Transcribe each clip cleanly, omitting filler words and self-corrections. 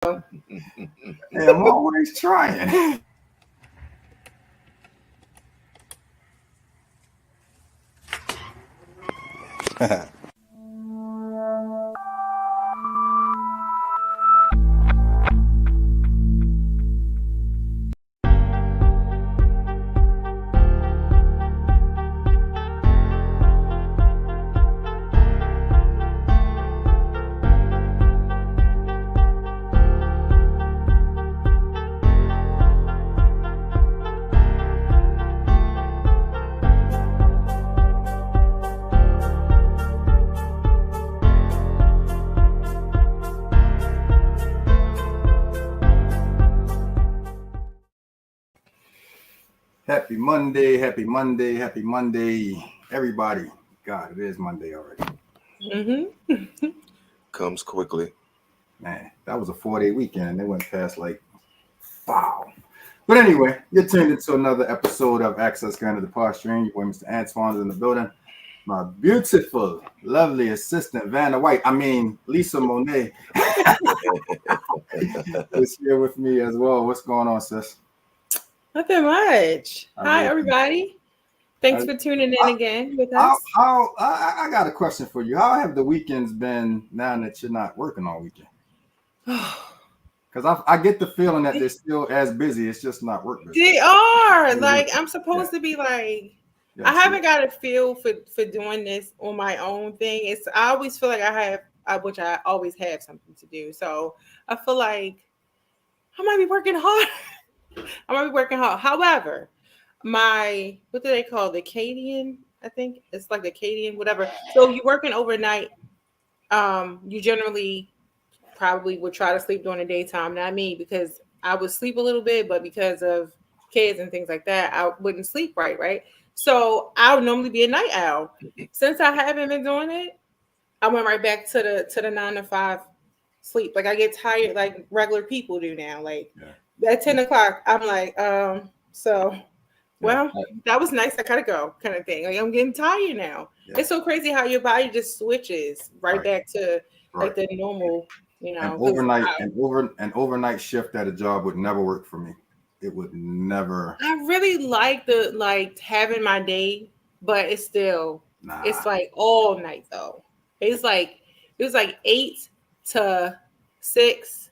I'm always trying. Happy Monday, happy Monday, happy Monday, everybody. God, it is Monday already. Comes quickly. Man, that was a 4-day weekend. They went past like, wow. But anyway, you're tuned into another episode of Access Granted the Pod Stream. Your boy, Mr. Antoine's in the building. My beautiful, lovely assistant, Vanna White. Lisa Monet is here with me as well. What's going on, sis? Nothing much. Hi, everybody. Thanks for tuning in again with us. I got a question for you. How have the weekends been now that you're not working all weekend? Because I get the feeling that they're still as busy. It's just not work busy. They are. Like, I'm supposed to be like, I haven't got a feel for doing this on my own thing. I always feel like which I always have something to do. So I feel like I might be working hard. However, what do they call the Cadian? I think it's like the Cadian, whatever. So you're working overnight. You generally probably would try to sleep during the daytime. Not me, because I would sleep a little bit, but because of kids and things like that, I wouldn't sleep right. So I would normally be a night owl. Since I haven't been doing it, I went right back to the 9 to 5 sleep. Like, I get tired like regular people do now. Like at 10 o'clock, I'm like, well, that was nice. I gotta go, kind of thing. Like, I'm getting tired now. Yeah. It's so crazy how your body just switches right back to like the normal. An overnight shift at a job would never work for me. It would never. I really like having my day, but it's still it's like all night though. It was like 8 to 6,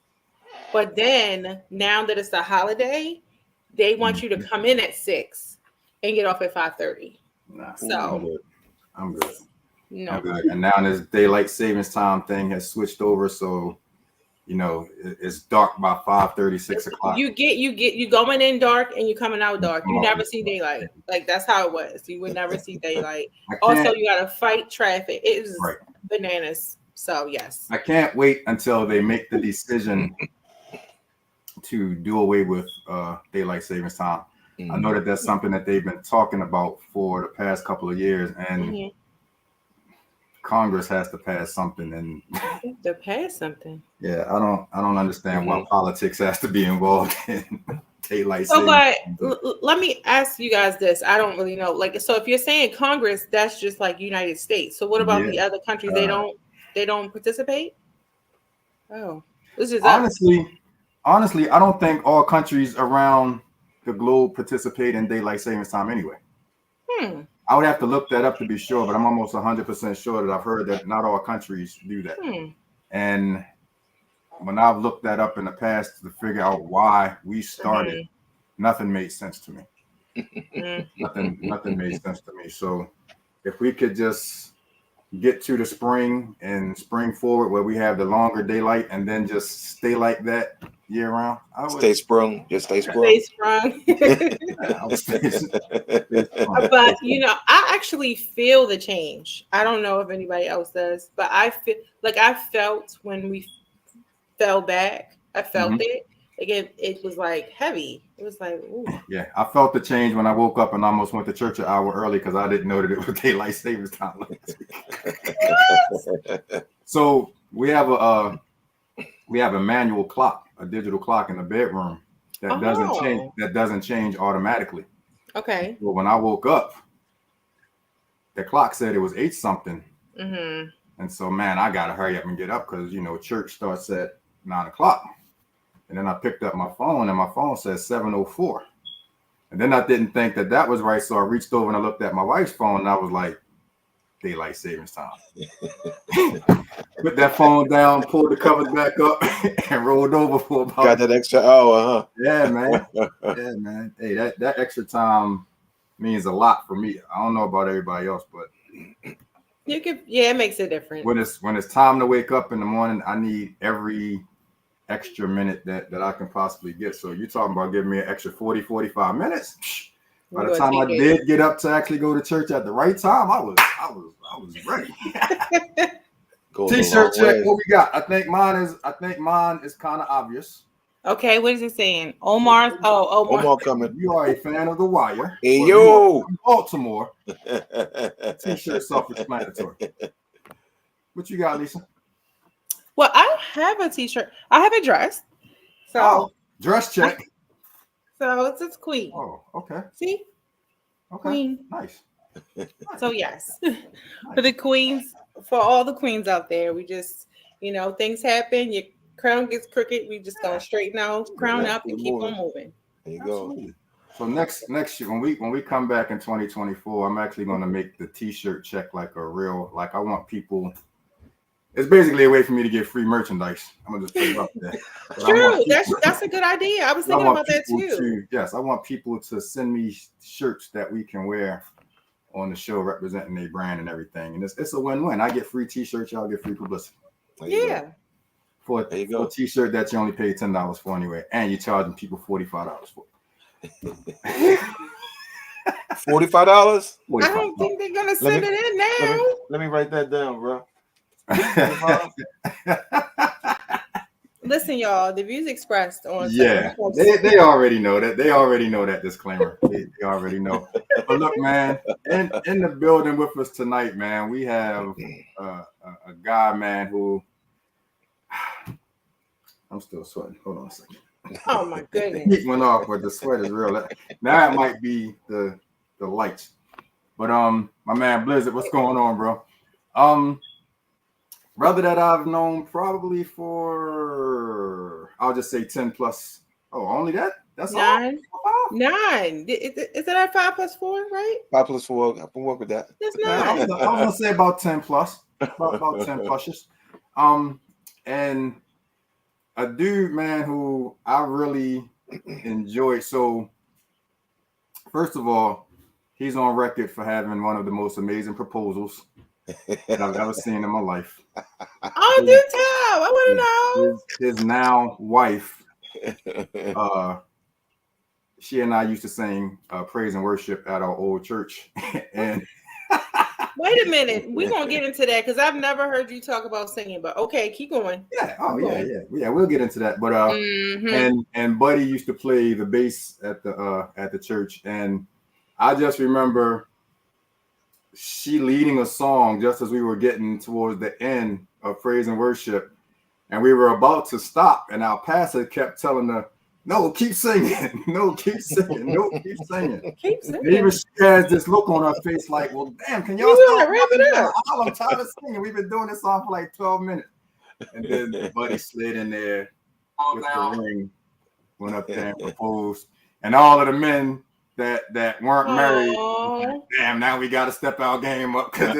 but then now that it's a holiday, they want you to come in at 6 and get off at 5:30. So I'm good. No. I'm good. And now this daylight savings time thing has switched over, so it's dark by 5:30, 6 o'clock. You going in dark and you coming out dark. You never see daylight. Like, that's how it was. You would never see daylight. Also, you gotta fight traffic. It is bananas. So yes. I can't wait until they make the decision to do away with daylight savings time. I know that that's something that they've been talking about for the past couple of years, and Congress has to pass something. And to pass something. Yeah, I don't understand why politics has to be involved in daylight savings. But let me ask you guys this. I don't really know. Like, so if you're saying Congress, that's just like United States. So what about the other countries? They don't participate? Oh, this is honestly, I don't think all countries around the globe participate in daylight savings time anyway. I would have to look that up to be sure, but I'm almost 100% sure that I've heard that not all countries do that. And when I've looked that up in the past to figure out why we started, nothing made sense to me. Nothing made sense to me. So if we could just get to the spring and spring forward where we have the longer daylight and then just stay like that year round. Stay sprung. Just stay sprung. Stay sprung. But I actually feel the change. I don't know if anybody else does, but I felt when we fell back, I felt it. Again, it was like heavy. It was like, ooh. Yeah, I felt the change when I woke up and almost went to church an hour early because I didn't know that it was daylight savings time. So we have a manual clock, a digital clock in the bedroom that doesn't change automatically. Okay. Well, when I woke up, the clock said it was 8 something. And so, man, I gotta hurry up and get up because church starts at 9 o'clock. And then I picked up my phone, and my phone says 7:04. And then I didn't think that was right, so I reached over and I looked at my wife's phone, and I was like, daylight savings time. Put that phone down, pulled the covers back up, and rolled over for about. Got that extra hour, huh? Yeah, man. Yeah, man. Hey, that extra time means a lot for me. I don't know about everybody else, but it makes a difference. When it's time to wake up in the morning, I need every extra minute that I can possibly get. So you're talking about giving me an extra 40, 45 minutes. By the time I did get up to actually go to church at the right time, I was ready. T-shirt check. What we got? I think mine is kind of obvious. Okay, what is it saying? Omar coming. You are a fan of The Wire. Hey, yo, Baltimore. T-shirt self-explanatory. What you got, Lisa? Well, I have a T-shirt. I have a dress. So dress check. So it's queen. Oh, okay. See? Okay. Queen. Nice. So yes, nice. For all the queens out there, we just, things happen. Your crown gets crooked. We just gonna straighten out, crown up, and keep on moving. There you go. So next year, when we come back in 2024, I'm actually gonna make the T-shirt check like a real, like I want people. It's basically a way for me to get free merchandise. I'm gonna just put it up there. True, that's a good idea. I was thinking about that too. Yes, I want people to send me shirts that we can wear on the show representing their brand and everything. And it's a win-win. I get free T-shirts, y'all get free publicity. Yeah. For a T-shirt that you only pay $10 for anyway, and you're charging people $45 for. $45? I don't think they're gonna send it in now. Let me write that down, bro. Listen, y'all, the views expressed on they already know that. They already know that disclaimer. They already know. But look, man, in the building with us tonight, man, we have a guy, man, who I'm still sweating. Hold on a second. Oh my goodness. The heat went off, but the sweat is real. Now it might be the lights. But my man Blizzard, what's going on, bro? Brother that I've known probably for, I'll just say 10 plus. Oh, only that? That's 9. 9. Is that 5 plus 4, right? 5 plus 4. I can work with that. That's 9. I was gonna say about 10 plus. About 10 pluses. And a dude, man, who I really enjoy. So, first of all, he's on record for having one of the most amazing proposals that I've ever seen in my life. Oh, do tell. I want to know. His now wife, she and I used to sing praise and worship at our old church. And wait a minute, we're gonna get into that because I've never heard you talk about singing. But okay, keep going. Yeah. Oh, yeah. We'll get into that. But and Buddy used to play the bass at the church, and I just remember she leading a song just as we were getting towards the end of praise and worship, and we were about to stop, and our pastor kept telling her, "No, keep singing. No, keep singing. No, keep singing." Keep singing. And even she has this look on her face like, "Well, damn, can y'all stop wrap it up? I'm tired of singing. We've been doing this song for like 12 minutes." And then Buddy slid in there with the ring, went up there and proposed, and all of the men that weren't married, damn, now we got to step our game up because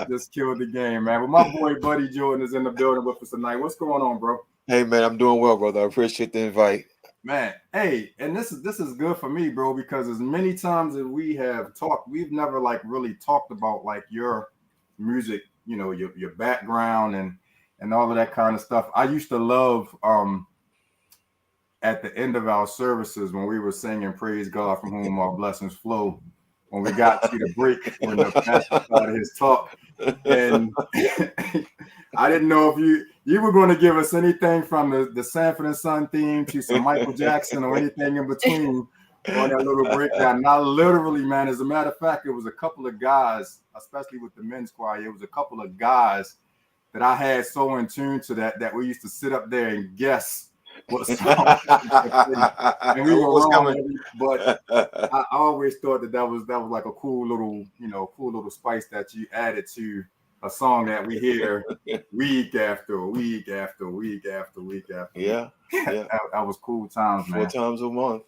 this killed the game, man. But my boy Buddy Jordan is in the building with us tonight. What's going on, bro? Hey, man, I'm doing well, brother. I appreciate the invite. Man, hey, and this is good for me, bro, because as many times as we have talked, we've never like really talked about like your music, your background and all of that kind of stuff. I used to love at the end of our services when we were singing "Praise God from whom all blessings flow," when we got to the break when the pastor started his talk, and I didn't know if you were going to give us anything from the Sanford and Son theme to some Michael Jackson or anything in between on that little breakdown. Not literally, man. As a matter of fact, it was a couple of guys, especially with the men's choir. It was a couple of guys that I had so in tune to that we used to sit up there and guess what song. And we were wrong, but I always thought that was like a cool little spice that you added to a song that we hear week after week after week after week after week. Yeah. that was cool times, man. 4 times a month.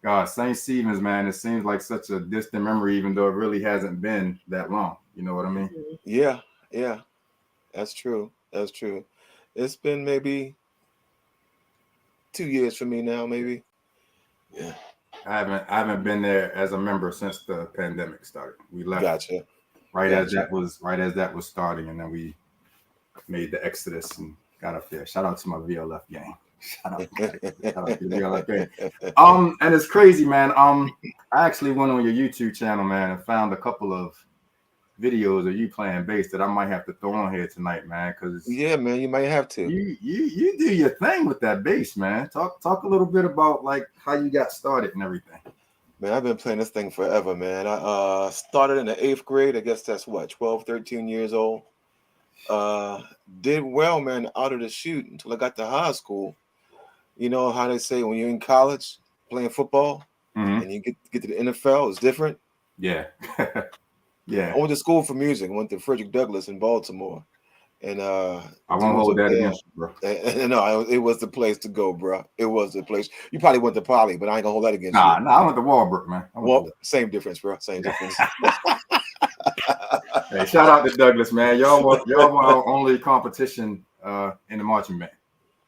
God, St. Stephen's, man, it seems like such a distant memory, even though it really hasn't been that long. You know what I mean? Yeah. That's true. It's been maybe 2 years for me now, maybe. Yeah. I haven't been there as a member since the pandemic started. We left Gotcha. as that was starting, and then we made the exodus and got up there. Shout out to my VLF gang. Shout out to the VLF gang. And it's crazy, man. I actually went on your YouTube channel, man, and found a couple of videos of you playing bass that I might have to throw on here tonight, man. Because yeah, man, you might have to. You do your thing with that bass, man. Talk a little bit about like how you got started and everything. Man, I've been playing this thing forever, man. I started in the 8th grade. I guess that's what, 12, 13 years old. Did well, man, out of the chute until I got to high school. You know how they say when you're in college playing football and you get to the NFL, it's different. Yeah. Yeah. I went to school for music. I went to Frederick Douglass in Baltimore. And I won't hold that against you, bro. No, it was the place to go, bro. It was the place. You probably went to Poly, but I ain't gonna hold that against you. Nah, I went to Walbrook, man. Well, same difference, bro. Same difference. Hey, shout out to Douglas, man. Y'all were our only competition in the marching band.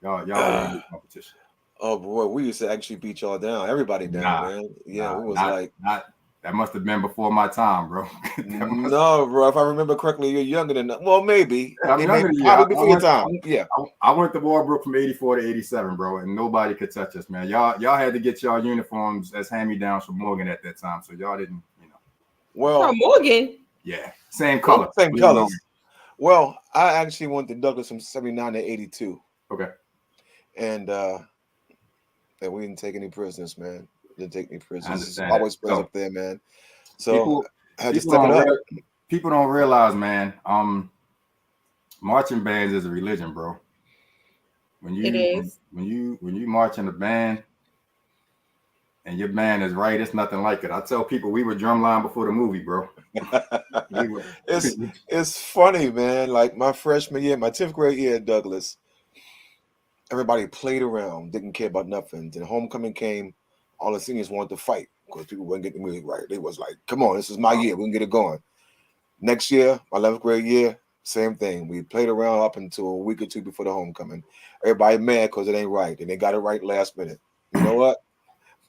Y'all were the only competition. Oh boy, we used to actually beat y'all down. Everybody down, man. Yeah, it was that must have been before my time, bro. No, bro. If I remember correctly, you're younger than that. Well, maybe. Yeah, I'm younger than you. Probably before your time. Yeah. I went to Walbrook from 84 to 87, bro, and nobody could touch us, man. Y'all had to get y'all uniforms as hand-me-downs from Morgan at that time, so y'all didn't, you know. Well, Morgan. Yeah, same color. Same colors. Well, I actually went to Douglas from 79 to 82. Okay. And we didn't take any prisoners, man. Didn't take any prisoners. that. Always friends up there, man. So I had to step it up. People don't realize, man. Marching bands is a religion, bro. When you march in a band and your band is right, it's nothing like it. I tell people we were drumline before the movie, bro. It's funny, man. Like my freshman year, my 10th grade year at Douglas, everybody played around, didn't care about nothing. Then homecoming came, all the seniors wanted to fight because people wouldn't get the music right. They was like, come on, this is my year. We can get it going. Next year, my 11th grade year, same thing. We played around up until a week or two before the homecoming. Everybody mad because it ain't right. And they got it right last minute. You know what?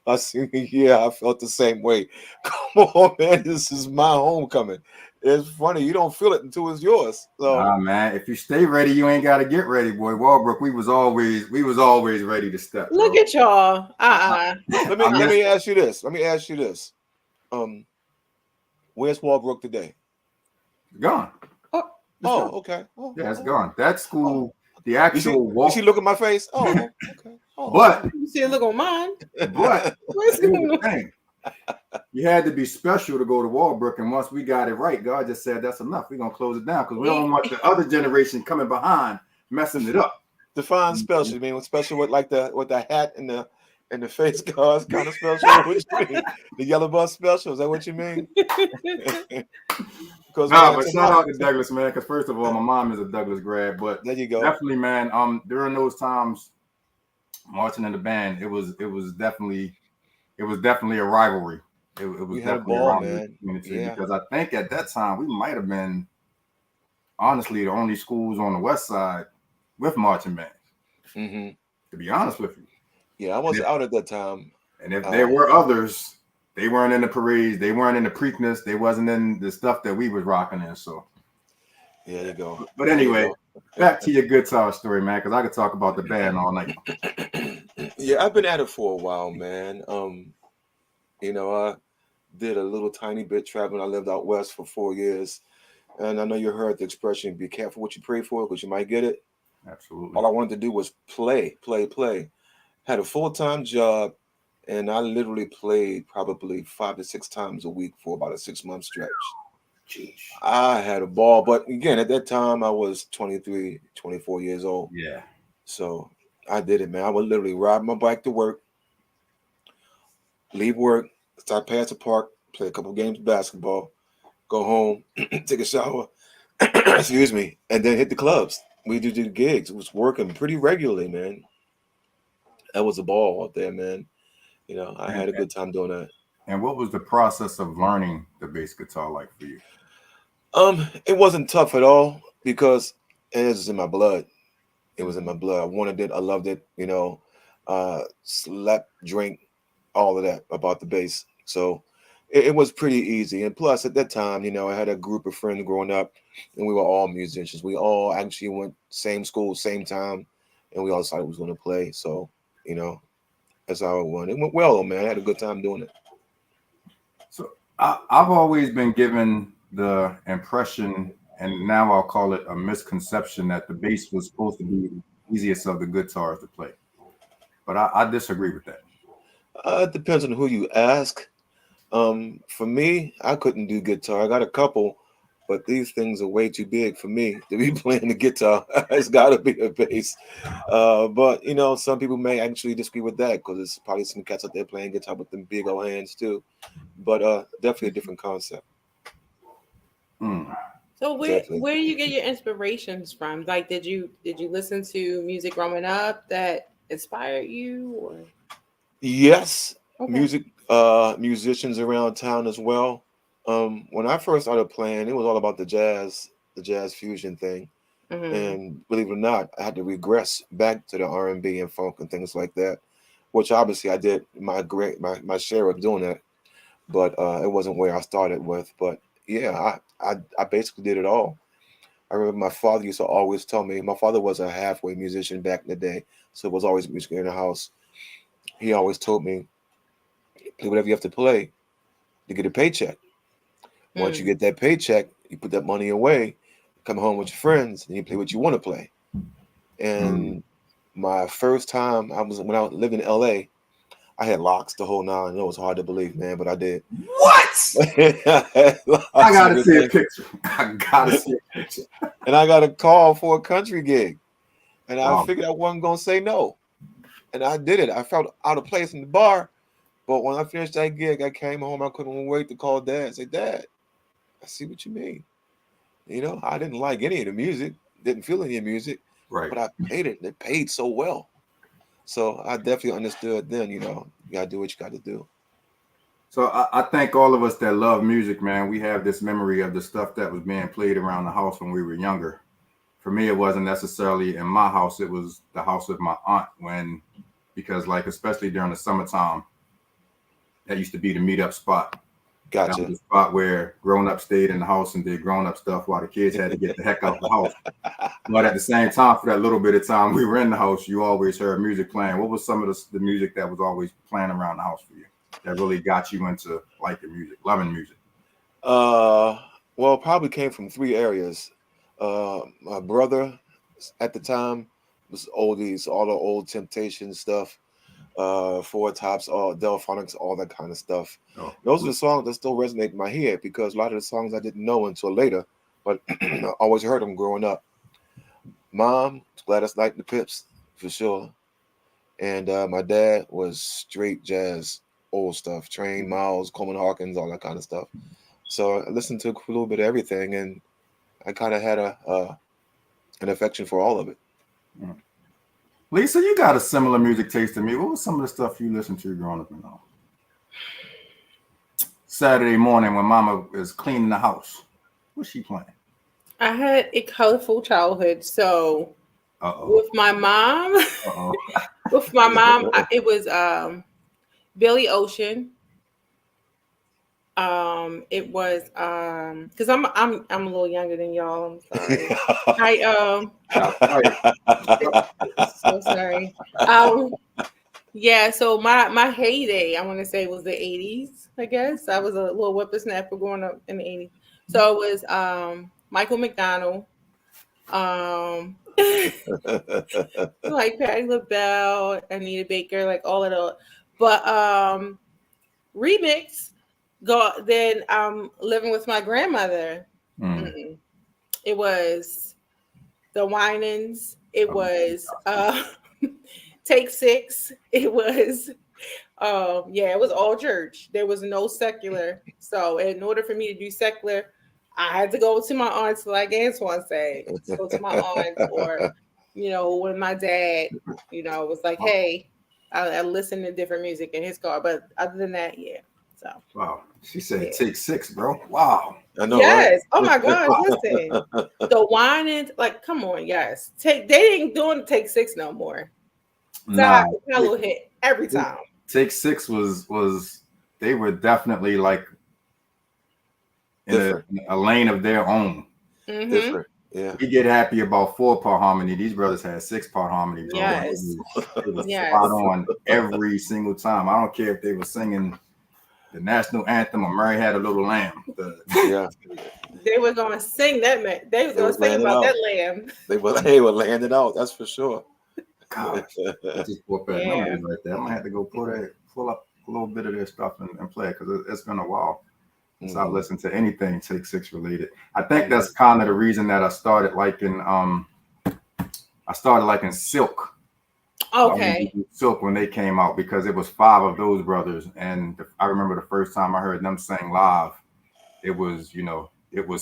My senior year, I felt the same way. Come on, man. This is my homecoming. It's funny. You don't feel it until it's yours. So, nah, man. If you stay ready, you ain't got to get ready, boy. Walbrook, we was always ready to step. Look at y'all. Let me ask you this. Where's Walbrook today? Gone. Oh, okay. Oh, yeah, it's gone. That school, the actual walk. Did she look at my face? Oh, okay. Oh, but you see a look on mine. But you had to be special to go to Walbrook, and once we got it right, God just said that's enough. We're gonna close it down because we don't want the other generation coming behind messing it up. Define special. You mean special with like the hat and the face guards kind of special? What you mean? The yellow bus special? Is that what you mean? But shout out to Douglas, man. Because first of all, my mom is a Douglas grad. But there you go. Definitely, man. During those times, marching in the band, it was definitely a rivalry. It was definitely a rivalry community because I think at that time we might have been honestly the only schools on the west side with marching bands. Mm-hmm. To be honest with you. Yeah, I was out at that time. And if there were others, they weren't in the parades, they weren't in the Preakness, they wasn't in the stuff that we was rocking in. So there you go. But anyway, back to your guitar story, man, because I could talk about the band all night. Yeah, I've been at it for a while, man. I did a little tiny bit traveling. I lived out west for 4 years. And I know you heard the expression, be careful what you pray for, because you might get it. Absolutely. All I wanted to do was play. Had a full-time job, and I literally played probably 5 to 6 times a week for about a 6-month stretch. Jeez. I had a ball, but again, at that time, I was 23, 24 years old. Yeah. So I did it, man. I would literally ride my bike to work, leave work, stop past the park, play a couple games of basketball, go home, take a shower, excuse me, and then hit the clubs. We do the gigs. It was working pretty regularly, man. That was a ball out there, man. I had a good time doing that. And what was the process of learning the bass guitar like for you? It wasn't tough at all because it was in my blood. It was in my blood. I wanted it. I loved it. Slept, drink, all of that about the bass. So it was pretty easy. And plus, at that time, I had a group of friends growing up, and we were all musicians. We all actually went same school, same time, and we all decided we was going to play. So, that's how it went. It went well, man. I had a good time doing it. So I've always been given the impression, and now I'll call it a misconception, that the bass was supposed to be the easiest of the guitars to play. But I disagree with that. It depends on who you ask. For me, I couldn't do guitar. I got a couple, but these things are way too big for me to be playing the guitar. It's got to be a bass. But some people may actually disagree with that because there's probably some cats out there playing guitar with them big old hands too. But definitely a different concept. So where do you get your inspirations from? Like, did you listen to music growing up that inspired you, or? Yes, okay. Musicians around town as well. When I first started playing, it was all about the jazz fusion thing. Mm-hmm. And believe it or not, I had to regress back to the R&B and funk and things like that, which obviously I did my share of doing that, but it wasn't where I started with. But yeah, I basically did it all. I remember my father used to always tell me, my father was a halfway musician back in the day, so it was always music in the house. He always told me, play whatever you have to play to get a paycheck. Once you get that paycheck, you put that money away, come home with your friends, and you play what you want to play. And my first time, when I was living in LA, I had locks the whole nine. I know it's hard to believe, man, but I did. What? I gotta see a picture. And I got a call for a country gig. And I figured I wasn't gonna say no. And I did it. I felt out of place in the bar. But when I finished that gig, I came home. I couldn't wait to call Dad and say, Dad, I see what you mean. I didn't like any of the music, didn't feel any of the music, right? But I paid it. It paid so well. So I definitely understood then, you got to do what you got to do. So I think all of us that love music, man, we have this memory of the stuff that was being played around the house when we were younger. For me, it wasn't necessarily in my house. It was the house of my aunt because especially during the summertime, that used to be the meetup spot. Gotcha. That was the spot where grown-ups stayed in the house and did grown-up stuff while the kids had to get the heck out of the house. But at the same time, for that little bit of time we were in the house, you always heard music playing. What was some of the music that was always playing around the house for you that really got you into liking music, loving music? Well, it probably came from three areas. My brother at the time was oldies, all the old Temptation stuff. Four Tops, all Delphonics, all that kind of stuff. Those are the songs that still resonate in my head because a lot of the songs I didn't know until later, but I always heard them growing up. Mom, Gladys Knight and the Pips, for sure. And my dad was straight jazz, old stuff, Train, Miles, Coleman Hawkins, all that kind of stuff. So I listened to a little bit of everything, and I kind of had an affection for all of it. Lisa, you got a similar music taste to me. What was some of the stuff you listened to growing up? Saturday morning when Mama is cleaning the house, what's she playing? I had a colorful childhood, so with my mom, it was Billy Ocean. It was because I'm a little younger than y'all. I'm sorry. So sorry. Yeah, so my heyday, I want to say, was the 80s, I guess. I was a little whippersnapper growing up in the 80s. So it was Michael McDonald, like Patti LaBelle, Anita Baker, like all of those. But remix, then living with my grandmother. It was the Winans. It was Take Six. It was it was all church. There was no secular. So in order for me to do secular, I had to go to my aunt's, like Antoine said, go to my aunt, or when my dad, was like, hey, I listen to different music in his car. But other than that, yeah. So wow, she said yeah. Take Six, bro. Wow. I know, Yes. right? Oh my God. Listen, the whining, like, come on, yes. They ain't doing Take Six no more. Nah, Hello hit every time. Take Six was they were definitely like in a lane of their own. Mm-hmm. Different. Yeah. We get happy about 4-part harmony. These brothers had 6-part harmony, bro. Yes. It was Yes. spot on every single time. I don't care if they were singing the national anthem or Mary Had a Little Lamb. Yeah. They were gonna sing that, man. They were gonna sing about that lamb. They were laying it out, that's for sure. Gosh, I just bought that memory right there. I'm gonna have to go pull up a little bit of their stuff and play it, because it's been a while since I've listened to anything Take Six related. I think that's kind of the reason that I started liking Silk. Okay. Silk when they came out, because it was 5 of those brothers, and I remember the first time I heard them sing live, it was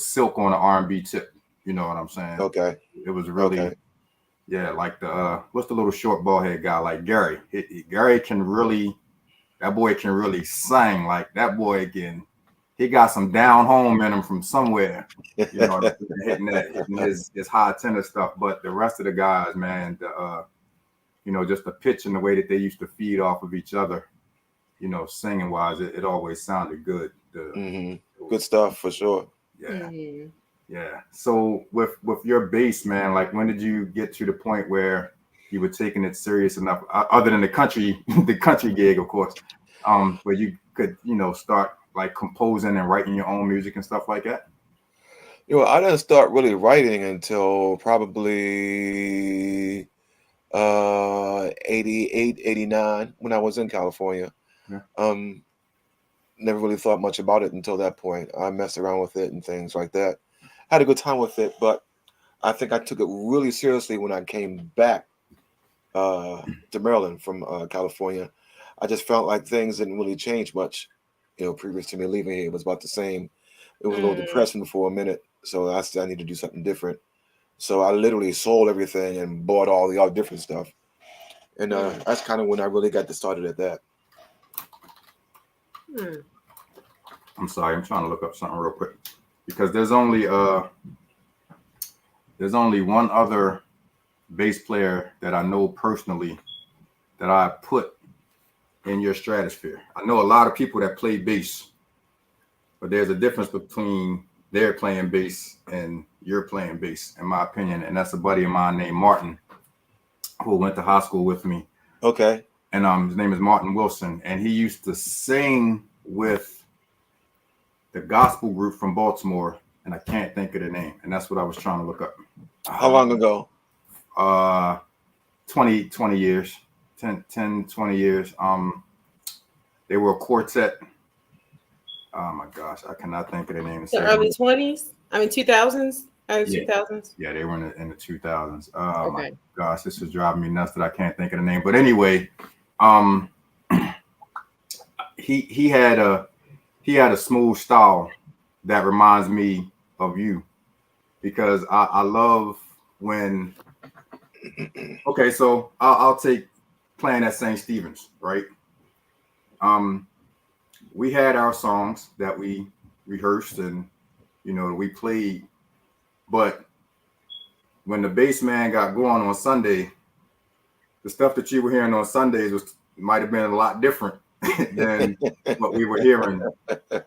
Silk on the R&B tip. You know what I'm saying? Okay. It was really yeah, like the what's the little short bald head guy, like Gary. Gary can really, that boy can really sing. Like that boy he got some down home in him from somewhere. Hitting his high tenor stuff. But the rest of the guys, man, just the pitch and the way that they used to feed off of each other, singing wise, it always sounded good. Good stuff for sure. Yeah. Mm-hmm. Yeah. So with your bass, man, like when did you get to the point where you were taking it serious enough, other than the country gig, of course, where you could, start like composing and writing your own music and stuff like that? I didn't start really writing until probably 88, 89 when I was in California. Yeah. Never really thought much about it until that point. I messed around with it and things like that. Had a good time with it, but I think I took it really seriously when I came back to Maryland from California. I just felt like things didn't really change much, previous to me leaving here. It was about the same. It was a little depressing for a minute, so I said I need to do something different. So I literally sold everything and bought all the different stuff, and that's kind of when I really got started at that. I'm sorry, I'm trying to look up something real quick, because there's only one other bass player that I know personally that I put in your stratosphere. I know a lot of people that play bass, but there's a difference between they're playing bass and you're playing bass, in my opinion. And that's a buddy of mine named Martin, who went to high school with me. Okay. And his name is Martin Wilson, and he used to sing with the gospel group from Baltimore, and I can't think of the name, and that's what I was trying to look up. How long ago? 20 years, 10, 20 years. They were a quartet. Oh my gosh, I cannot think of the name. The early 20s? I mean 2000s? Early 2000s? Yeah, they were in the 2000s. Oh okay. My gosh, this is driving me nuts that I can't think of the name. But anyway, he had a smooth style that reminds me of you, because I love when. Okay, so I'll take playing at St. Stephen's, right? We had our songs that we rehearsed and we played, but when the bass man got going on Sunday, the stuff that you were hearing on Sundays might have been a lot different than what we were hearing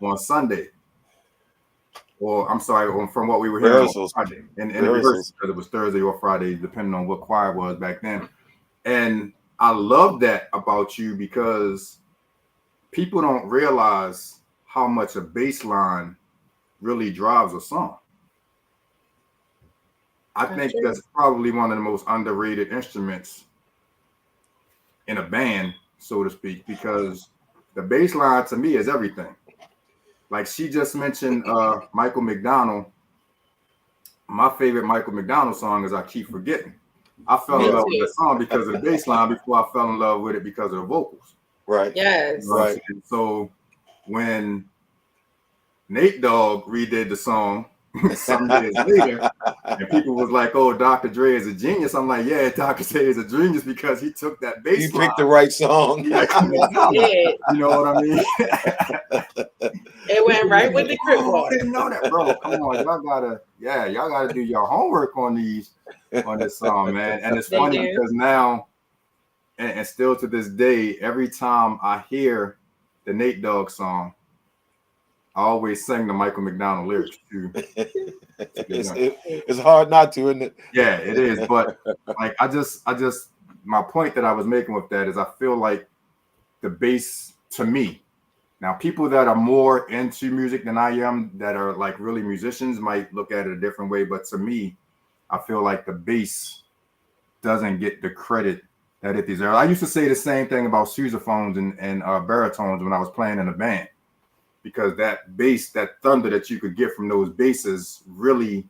on Sunday. Or I'm sorry, from what we were hearing on Friday. And the rehearsals, because it was Thursday or Friday, depending on what choir was back then. And I love that about you, because people don't realize how much a bass line really drives a song. I think that's probably one of the most underrated instruments in a band, so to speak, because the bass line to me is everything. Like she just mentioned Michael McDonald. My favorite Michael McDonald song is I Keep Forgetting. I fell in love with the song because of the bass line before I fell in love with it because of the vocals. Right. Yes. Right. And so when Nate Dogg redid the song, some years later, and people was like, "Oh, Dr. Dre is a genius." I'm like, "Yeah, Dr. Dre is a genius because he took that bass He line. picked the right song. Yeah, you know what I mean? It went right with the crib I walk. didn't know that, bro. Come on, y'all gotta do your homework on this song, man. And it's They funny do. because now, and still to this day, every time I hear the Nate Dogg song, I always sing the Michael McDonald lyrics too. It's hard not to, isn't it? Yeah, it is. But like, I just, my point that I was making with that is I feel like the bass, to me, now people that are more into music than I am, that are like really musicians, might look at it a different way. But to me, I feel like the bass doesn't get the credit that it deserves. I used to say the same thing about sousaphones and baritones when I was playing in a band, because that bass, that thunder that you could get from those basses really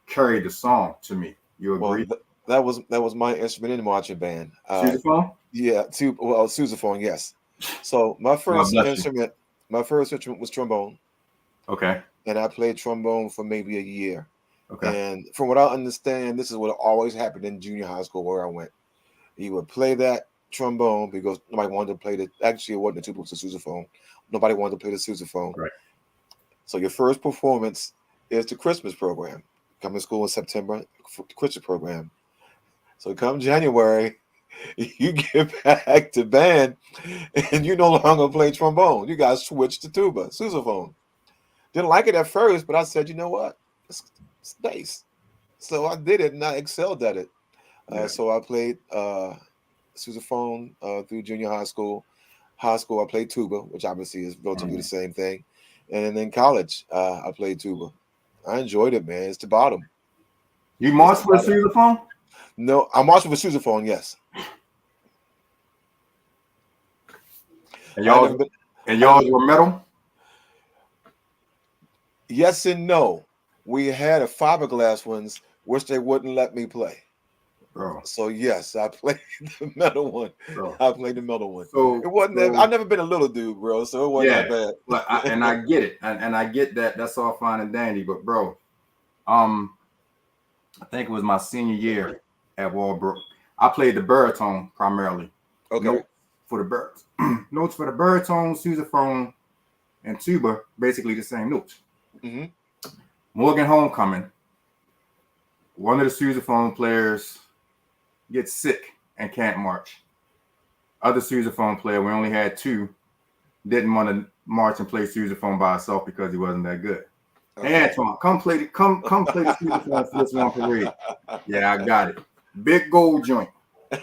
carried the song to me. You agree? Well, that was my instrument in the marching band. Sousaphone? Yeah, sousaphone, yes. So my first instrument was trombone. Okay. And I played trombone for maybe a year. Okay. And from what I understand, this is what always happened in junior high school where I went. You would play that trombone because nobody wanted to play actually it wasn't a tuba, it was a sousaphone. Nobody wanted to play the sousaphone. Right. So your first performance is the Christmas program. Come to school in September, the Christmas program. So come January, you get back to band and you no longer play trombone. You guys switch to tuba, sousaphone. Didn't like it at first, but I said, you know what? It's bass. So I did it and I excelled at it. So I played sousaphone through junior high school. High school, I played tuba, which obviously is relatively the same thing. And then college, I played tuba. I enjoyed it, man. It's the bottom. You marched with sousaphone? No, I marched with sousaphone, yes. And y'all were metal? Yes and no. We had a fiberglass ones, which they wouldn't let me play. Bro. So yes, I played the metal one. Bro. I played the metal one. So it wasn't. I've never been a little dude, bro. So it wasn't that bad. And I get it, and I get that. That's all fine and dandy. But bro, I think it was my senior year at Walbrook. I played the baritone primarily. Okay. Notes for the birds. Notes for the baritone, sousaphone, and tuba. Basically the same notes. Mm-hmm. Morgan Homecoming. One of the sousaphone players gets sick and can't march. Other sousaphone player, we only had two, didn't want to march and play sousaphone by himself because he wasn't that good. Okay. Hey, Antoine, come play the sousaphone for this one parade. Yeah, I got it. Big gold joint.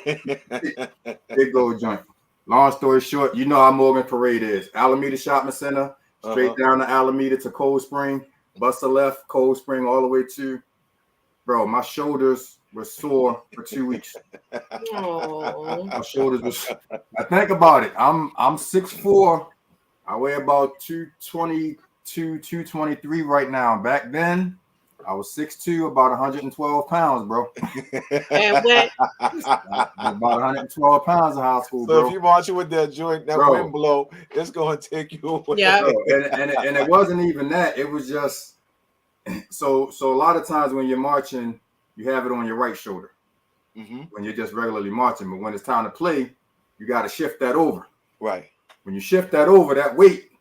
Big gold joint. Long story short, you know how Morgan Parade is. Alameda Shopping Center, straight down to Alameda to Cold Spring, bust a left, Cold Spring all the way to. Bro, my shoulders were sore for 2 weeks. Aww. My shoulders were. I think about it. I'm 6'4". I weigh about 222, 223 right now. Back then, I was 6'2", about 112 pounds, bro. And when about 112 pounds in high school, bro. So if you're marching with that joint, that wind blow, it's going to take you away. Yeah. Bro, and it wasn't even that. It was just. So a lot of times when you're marching, you have it on your right shoulder when you're just regularly marching. But when it's time to play, you got to shift that over. Right. When you shift that over, that weight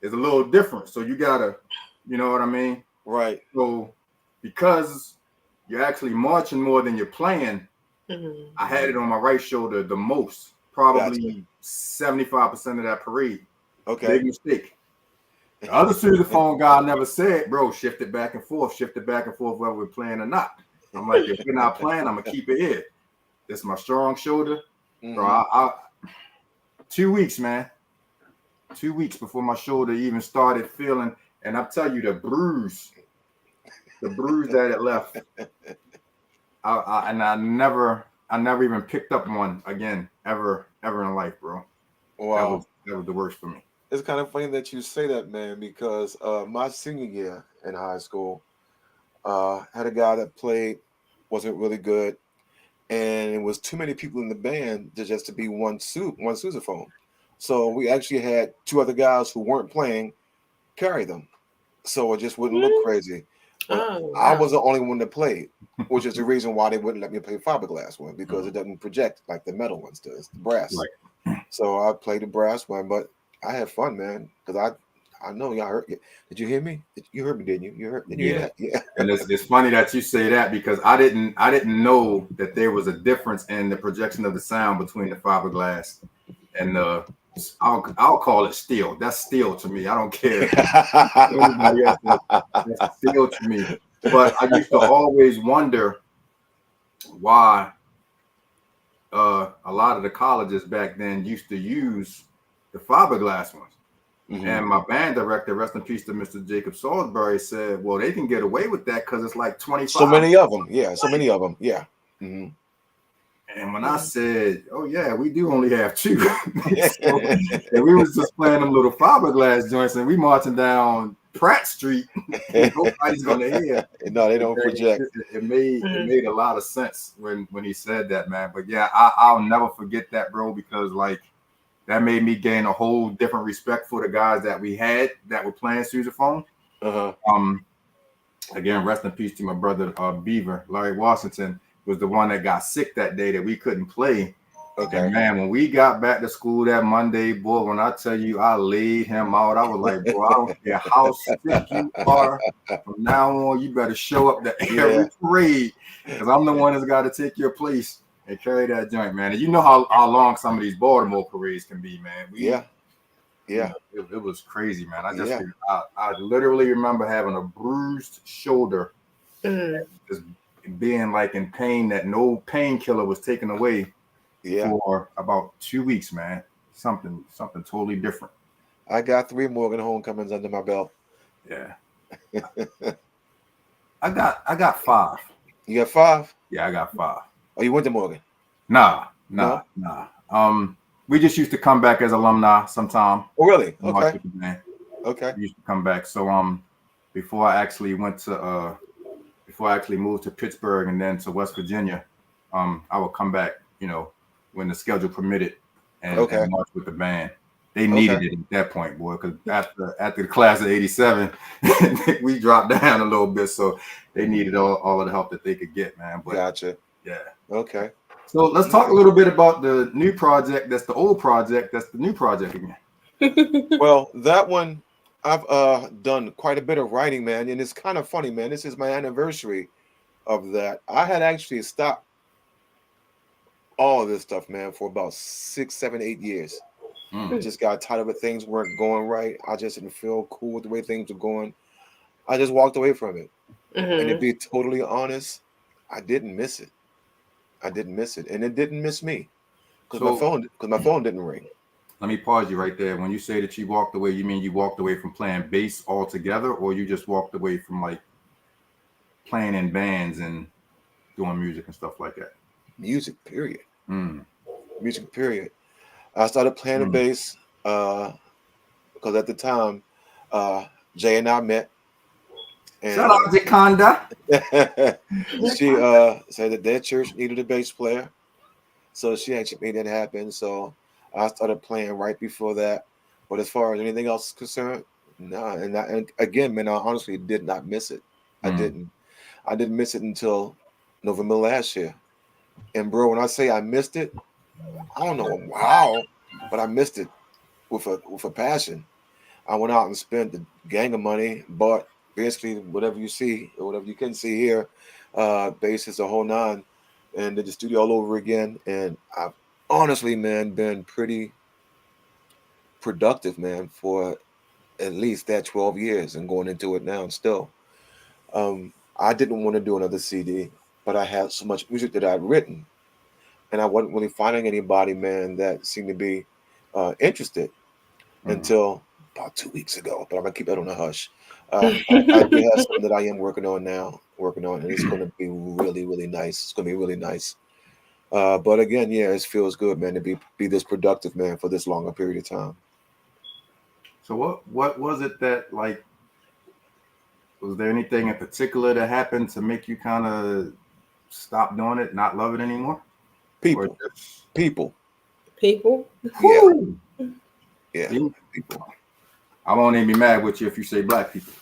is a little different. So you got to, you know what I mean? Right. So because you're actually marching more than you're playing, I had it on my right shoulder the most, probably 75% of that parade. Okay. Big mistake. The other sousaphone guy never said, bro, shift it back and forth whether we're playing or not. I'm like, if we're not playing, I'm going to keep it here. This is my strong shoulder. Bro, I 2 weeks, man. 2 weeks before my shoulder even started feeling. And I'll tell you, the bruise that it left. I never even picked up one again, ever in life, bro. Wow. That was the worst for me. It's kind of funny that you say that, man, because my senior year in high school, had a guy that wasn't really good, and it was too many people in the band to be one sousaphone. So we actually had two other guys who weren't playing carry them. so it just wouldn't look crazy. But Oh, I wow. was the only one that played, which is the reason why they wouldn't let me play fiberglass one, because it doesn't project like the metal ones do. It's the brass. Right. So I played the brass one, but I had fun, man, because I know y'all heard. Did you hear me? You heard me, didn't you? Did you hear that? Yeah. And it's funny that you say that, because I didn't know that there was a difference in the projection of the sound between the fiberglass and the I'll call it steel. That's steel to me. I don't care. Everybody else, that's steel to me. But I used to always wonder why a lot of the colleges back then used to use the fiberglass ones. Mm-hmm. And my band director, rest in peace to Mr. Jacob Salisbury, said, well, they can get away with that because it's like 25. So many of them. Yeah. So many of them. Yeah. Mm-hmm. And when I said, oh, yeah, we do only have 2. So, and we was just playing them little fiberglass joints, and we marching down Pratt Street. Nobody's going to hear. No, they don't project. It made a lot of sense when he said that, man. But, yeah, I'll never forget that, bro, because, like, that made me gain a whole different respect for the guys that we had that were playing sousaphone. Again, rest in peace to my brother Beaver. Larry Washington was the one that got sick that day that we couldn't play. Okay. And man, when we got back to school that Monday, boy, when I tell you I laid him out, I was like, bro, I don't care how sick you are. From now on, you better show up to every parade, because I'm the one that's got to take your place and carry that joint, man. And you know how long some of these Baltimore parades can be, man. It was crazy, man. I literally remember having a bruised shoulder, just being like in pain that no painkiller was taken away for about 2 weeks, man. Something totally different. I got 3 Morgan homecomings under my belt. Yeah. I got 5. You got 5? Yeah, I got 5. Oh, you went to Morgan? Nah. We just used to come back as alumni sometime. Oh, really? Okay. Okay. We used to come back. So before I actually moved to Pittsburgh and then to West Virginia, I would come back, when the schedule permitted, and march with the band. They needed it at that point, boy, because after the class of '87, we dropped down a little bit, so they needed all of the help that they could get, man. But, gotcha. Yeah. Okay. So let's talk a little bit about the new project. That's the old project. That's the new project again. Well, that one I've done quite a bit of writing, man, and it's kind of funny, man. This is my anniversary of that. I had actually stopped all of this stuff, man, for about 6, 7, 8 years. I just got tired of it. Things weren't going right. I just didn't feel cool with the way things were going. I just walked away from it. And to be totally honest, I didn't miss it. And it didn't miss me, because my phone didn't ring. Let me pause you right there. When you say that you walked away, you mean you walked away from playing bass altogether, or you just walked away from like playing in bands and doing music and stuff like that? Music, period. Music, period. I started playing the bass because at the time, Jay and I met. And, shout out to Conda. She said that their church needed a bass player, so she actually made that happen. So I started playing right before that. But as far as anything else is concerned, no. And again, man, I honestly did not miss it. I didn't miss it until November last year. And bro, when I say I missed it, I don't know how, but I missed it with a passion. I went out and spent the gang of money, bought basically whatever you see or whatever you can see here, bass, a whole 9, and did the studio all over again. And I've honestly, man, been pretty productive, man, for at least that 12 years and going into it now still. I didn't want to do another CD, but I had so much music that I'd written, and I wasn't really finding anybody, man, that seemed to be interested until about 2 weeks ago. But I'm gonna keep that on the hush. I do have something that I am working on, and it's going to be really, really nice. It's going to be really nice. But again, yeah, it feels good, man, to be this productive, man, for this longer period of time. So what was it that, like, was there anything in particular that happened to make you kind of stop doing it, not love it anymore? People. Yeah. People. I won't even be mad with you if you say black people.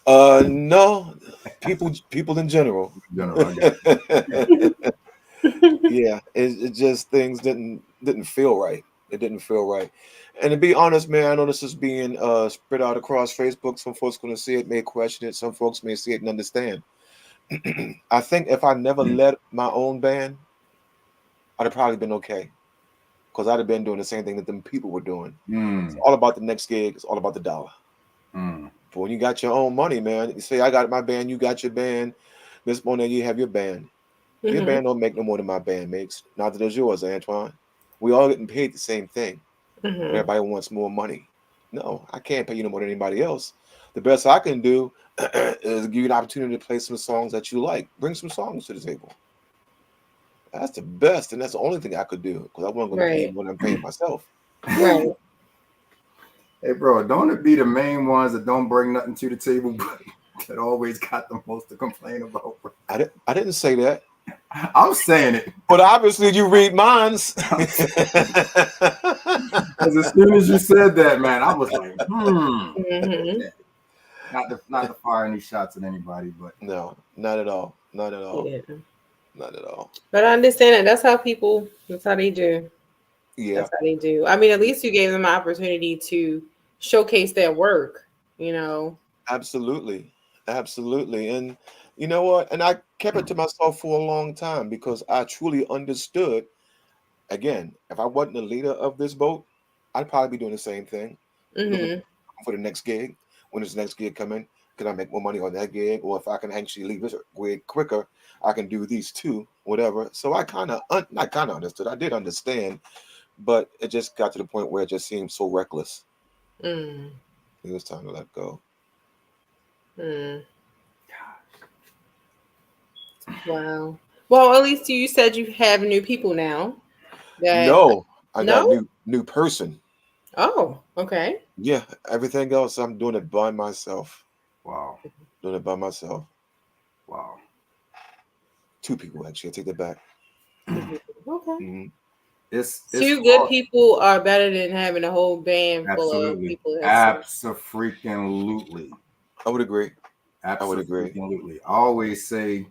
No, people in general. General, I got Yeah, it just things didn't feel right. It didn't feel right. And to be honest, man, I know this is being spread out across Facebook. Some folks gonna see it, may question it. Some folks may see it and understand. I think if I never led my own band, I'd have probably been okay. Because I'd have been doing the same thing that them people were doing. It's all about the next gig, it's all about the dollar. But when you got your own money, man, you say I got my band, you got your band. This morning you have your band. Your band don't make no more than my band makes. Not that it's yours, Antoine. We all getting paid the same thing. But everybody wants more money. No, I can't pay you no more than anybody else. The best I can do is give you an opportunity to play some songs that you like. Bring some songs to the table. That's the best, and that's the only thing I could do because I wasn't going to pay when I'm paying myself. Right. Hey, bro, don't it be the main ones that don't bring nothing to the table, but that always got the most to complain about? Bro? I didn't say that. I'm saying it. But obviously you read minds. Because as soon as you said that, man, I was like, Not to fire any shots at anybody, but no, not at all. Not at all. Yeah. Not at all. But I understand that. That's how they do. Yeah. That's how they do. I mean, at least you gave them an opportunity to showcase their work, you know. Absolutely. Absolutely. And you know what? And I kept it to myself for a long time because I truly understood. Again, if I wasn't the leader of this boat, I'd probably be doing the same thing. Looking for the next gig. When does the next gig come in? Can I make more money on that gig? Or if I can actually leave this gig quicker, I can do these two, whatever. So I not kind of understood. I did understand, but it just got to the point where it just seemed so reckless. It was time to let go. Wow. Well, at least you said you have new people now. No, I got a new person. Oh, okay. Yeah, everything else I'm doing it by myself. wow. Doing it by myself. Wow. Two people actually. I take that back. Okay. It's two good people are better than having a whole band full of people. Absolutely. I would agree. Absolutely. I always say,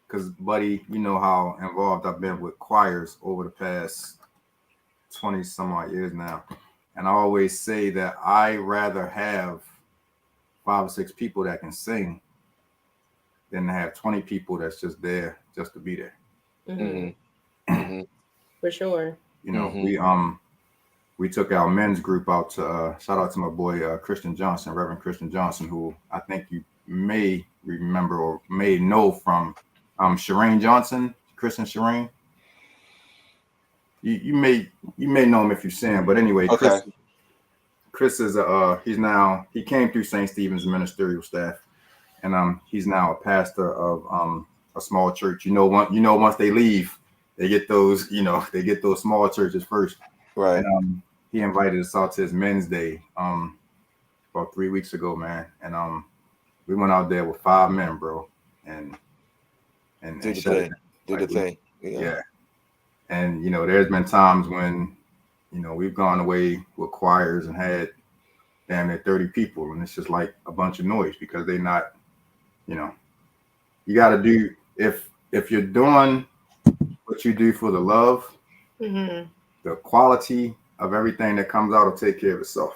because buddy, you know how involved I've been with choirs over the past 20 some odd years now. And I always say that I rather have 5 or 6 people that can sing than to have 20 people that's just there just to be there. For sure. You know, we took our men's group out to shout out to my boy Christian Johnson, Reverend Christian Johnson, who I think you may remember or may know from Shireen Johnson, Christian Shireen. You may know him if you see him, but anyway, okay. Chris is he came through St. Stephen's ministerial staff, and he's now a pastor of a small church. Once they leave, they get those small churches first. Right. And he invited us out to his men's day about 3 weeks ago, man. And we went out there with 5 men, bro. And did the thing. Yeah. And there's been times when we've gone away with choirs and had damn near 30 people, and it's just like a bunch of noise because they're not, you got to do, if you're doing what you do for the love, the quality of everything that comes out will take care of itself.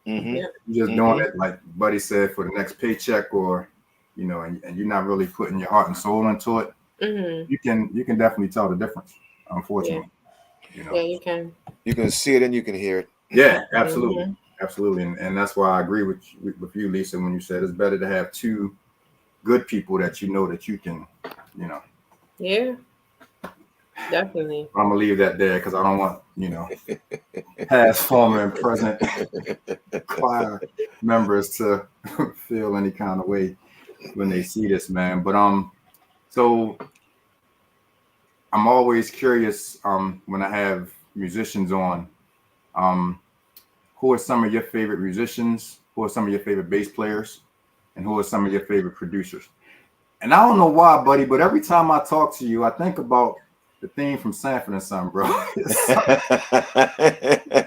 You're just doing it, like Buddy said, for the next paycheck, or and you're not really putting your heart and soul into it. You can definitely tell the difference, unfortunately. Yeah, you can. You can see it and you can hear it. Yeah, absolutely. Absolutely. And that's why I agree with you, Lisa, when you said it's better to have 2 good people that that you can, Yeah, definitely. I'm gonna leave that there because I don't want, past, former, and present choir members to feel any kind of way when they see this, man. But so I'm always curious when I have musicians on, who are some of your favorite musicians? Who are some of your favorite bass players? And who are some of your favorite producers? And I don't know why, buddy, but every time I talk to you, I think about The theme from Sanford and Son, bro.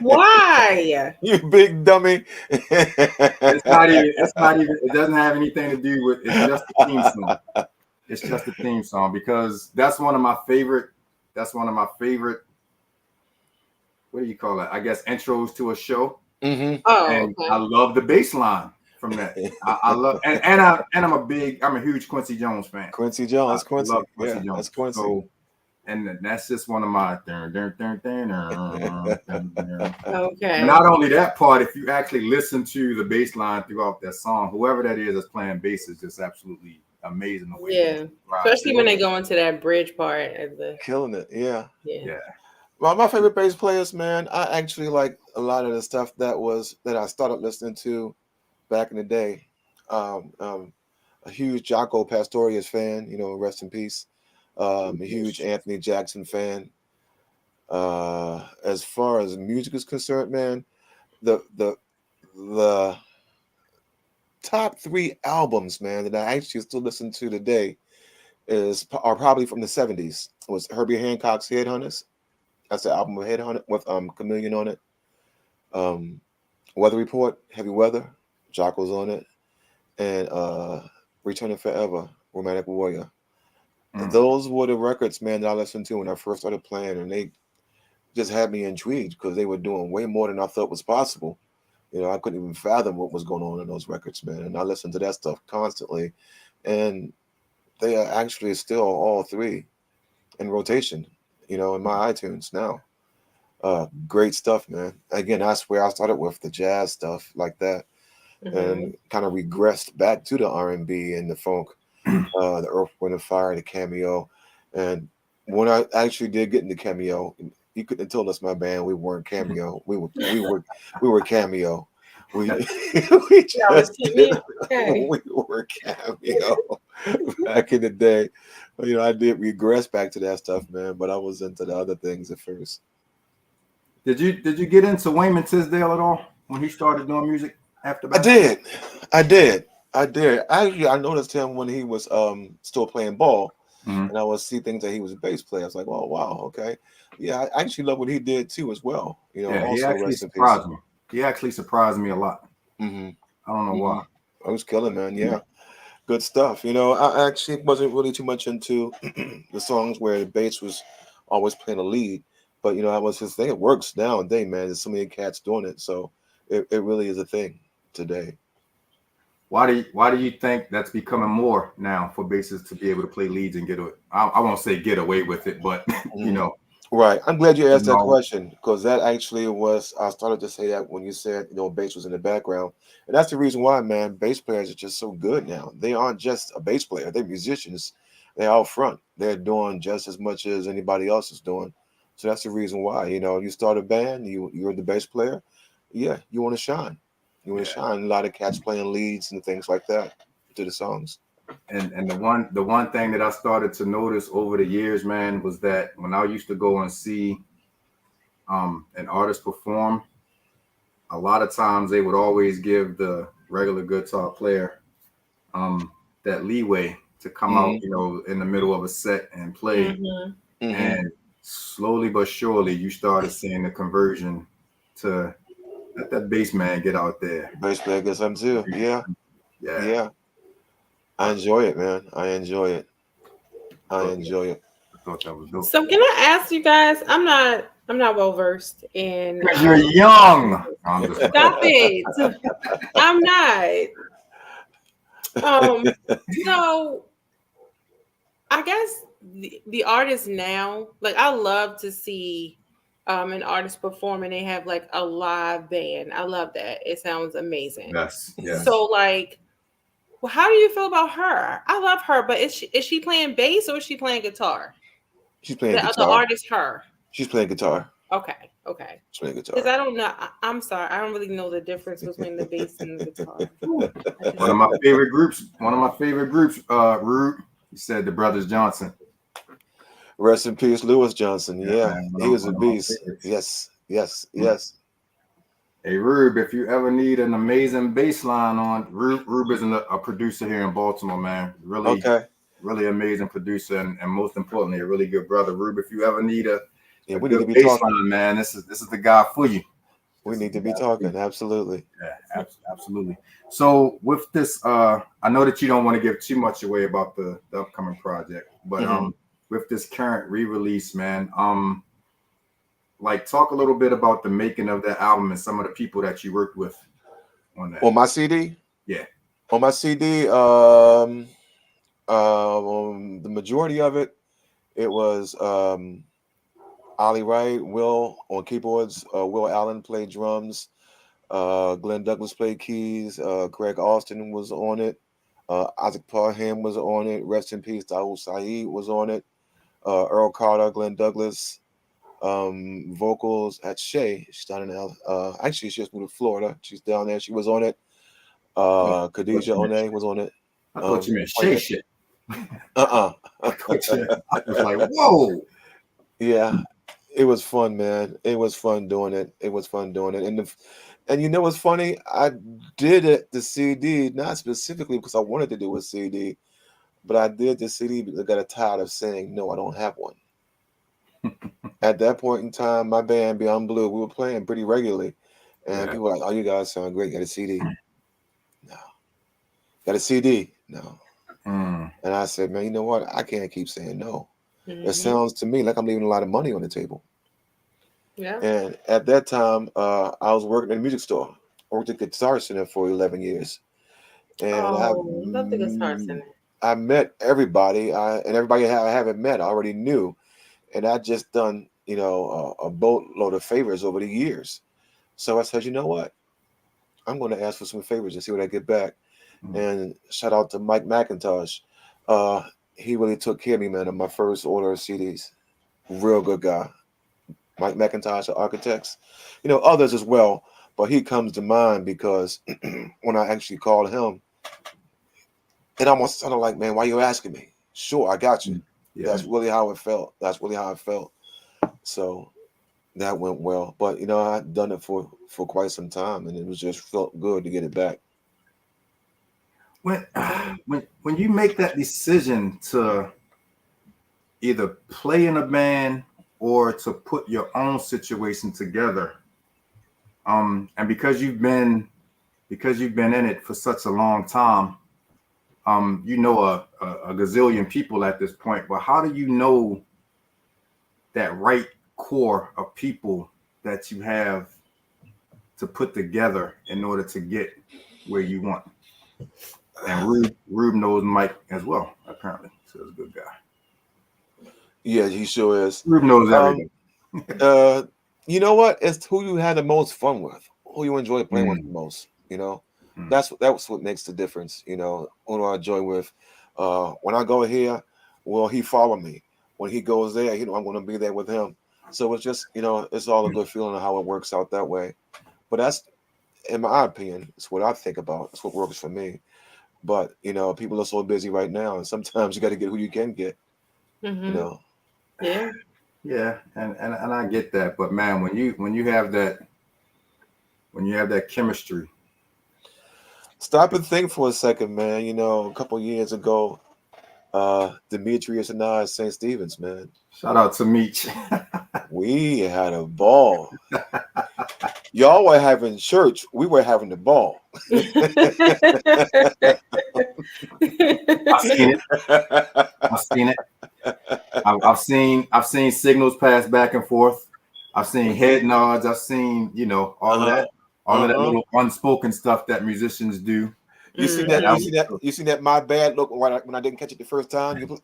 Why? You big dummy. It's not even. It doesn't have anything to do with. It's just the theme song. It's just the theme song because that's one of my favorite. That's one of my favorite. What do you call it? I guess intros to a show. Mm-hmm. Oh, And okay. I love the bass line from that. I love and I'm a huge Quincy Jones fan. Quincy Jones, I Quincy. love Quincy Yeah, Jones. that's Quincy. So, and that's just one of my. Okay. Not only that part, if you actually listen to the bass line throughout that song, whoever that is that's playing bass is just absolutely amazing. The way Yeah, especially when they go into that bridge part of the Killing it. Yeah. yeah. Well, my favorite bass players, man, I actually like a lot of the stuff that I started listening to back in the day. A huge Jaco Pastorius fan, rest in peace. A huge Anthony Jackson fan. As far as music is concerned, man, the top 3 albums, man, that I actually still listen to today are probably from the 70s. It was Herbie Hancock's Headhunters. That's the album with Headhunter with Chameleon on it. Weather Report, Heavy Weather, Jaco's on it, and Returning Forever, Romantic Warrior. Those were the records, man, that I listened to when I first started playing, and they just had me intrigued because they were doing way more than I thought was possible. I couldn't even fathom what was going on in those records, man. And I listened to that stuff constantly, and they are actually still all 3 in rotation, in my iTunes now. Great stuff, man. Again, that's where I started with the jazz stuff like that, and kind of regressed back to the R&B and the funk, the Earth, Wind and Fire, the Cameo. And when I actually did get into Cameo, you couldn't have told us my band we weren't Cameo. We were Cameo. We were Cameo back in the day. I did regress back to that stuff, man, but I was into the other things at first. Did you get into Wayman Tisdale at all when he started doing music after that? I did. Actually, I noticed him when he was still playing ball, and I would see things that he was a bass player. I was like, oh wow, okay, yeah. I actually love what he did too as well. Yeah, also he actually surprised me. He actually surprised me a lot. Mm-hmm. I don't know why. I was killing, man. Yeah, good stuff. I actually wasn't really too much into the songs where the bass was always playing a lead, but I was just thinking it works nowadays, man. There's so many cats doing it, so it really is a thing today. Why do you think that's becoming more now for bassists to be able to play leads and I won't say get away with it, but Right. I'm glad you asked that question because that actually I started to say that when you said, bass was in the background. And that's the reason why, man, bass players are just so good now. They aren't just a bass player. They're musicians. They're out front. They're doing just as much as anybody else is doing. So that's the reason why, you start a band, you're the bass player. Yeah, you want to shine. You want to shine. A lot of cats playing leads and things like that to the songs. And the one thing that I started to notice over the years, man, was that when I used to go and see an artist perform, a lot of times they would always give the regular guitar player that leeway to come out, in the middle of a set and play. And slowly but surely you started seeing the conversion to let that bass man get out there. Bass player gets them too. Yeah. I enjoy it, man. I enjoy it. I thought that was dope. So can I ask you guys? I'm not well versed in. Because you're young. Stop it. I'm not. So I guess the artists now, like I love to see an artist perform and they have like a live band. I love that. It sounds amazing. Yes. So like, well, how do you feel about her? I love her, but is she playing bass or is she playing guitar? She's playing guitar. The artist, her. She's playing guitar. Okay. She's playing guitar. Because I don't know. I'm sorry. I don't really know the difference between the bass and the guitar. One of my favorite groups, Rude, he said the Brothers Johnson. Rest in peace, Louis Johnson. Yeah, man, he was a beast. Yes. Hey, Rube, if you ever need an amazing bass line on, Rube is a producer here in Baltimore, man. Really, okay. really amazing producer, and most importantly, a really good brother. Rube, if you ever need a we good need to be bass talking. line, man, this is the guy for you. We need to be talking. Absolutely. Yeah, absolutely. So with this, I know that you don't want to give too much away about the upcoming project, but with this current re-release, man, like talk a little bit about the making of that album and some of the people that you worked with on that. On my CD? Yeah. On my CD, the majority of it was Ollie Wright, Will on keyboards, Will Allen played drums, Glenn Douglas played keys, Greg Austin was on it, Isaac Parham was on it, rest in peace, Daoud Saeed was on it, Earl Carter, Glenn Douglas, vocals at Shay. She's down in actually she just moved to Florida. She's down there. She was on it. Khadijah One was on it. I thought you meant Shay shit. I was like, whoa. Yeah, it was fun, man. It was fun doing it. And you know what's funny? I did it the CD not specifically because I wanted to do a CD, but I did the CD because I got tired of saying no, I don't have one. At that point in time, my band Beyond Blue, we were playing pretty regularly, and people were like, "Oh, you guys sound great. Got a CD? No. Got a CD? No." And I said, "Man, you know what? I can't keep saying no. It sounds to me like I'm leaving a lot of money on the table." Yeah. And at that time, I was working in a music store. I worked at Guitar Center for 11 years, and I love the Guitar Center. I met everybody, and everybody I haven't met, I already knew. And I just done, a boatload of favors over the years. So I said, you know what? I'm going to ask for some favors and see what I get back. And shout out to Mike McIntosh. He really took care of me, man, on my first order of CDs. Real good guy. Mike McIntosh, the Architects. Others as well. But he comes to mind because when I actually called him, it almost sounded like, man, why are you asking me? Sure, I got you. Yeah. That's really how it felt. So that went well. But I'd done it for quite some time, and it was just felt good to get it back. When you make that decision to either play in a band or to put your own situation together, and because you've been in it for such a long time, a gazillion people at this point, but how do you know that right core of people that you have to put together in order to get where you want? And Rube knows Mike as well, apparently. So he's a good guy. Yeah, he sure is. Rube knows everything. You know what? It's who you had the most fun with, who you enjoy playing with the most, That's what makes the difference, who do I enjoy with. When I go here, will he follow me? When he goes there, I'm going to be there with him. So it's just, it's all a good feeling of how it works out that way. But that's, in my opinion, it's what I think about. It's what works for me. But, people are so busy right now, and sometimes you got to get who you can get, Yeah. Yeah, and I get that. But man, when you have that chemistry. Stop and think for a second, man. A couple years ago, Demetrius and I at St. Stephen's, man. Shout out to Meech. We had a ball. Y'all were having church. We were having the ball. I've seen it. I've seen signals pass back and forth. I've seen head nods. I've seen, all of that. All of that little unspoken stuff that musicians do. You see that? You see that? My bad look when I didn't catch it the first time.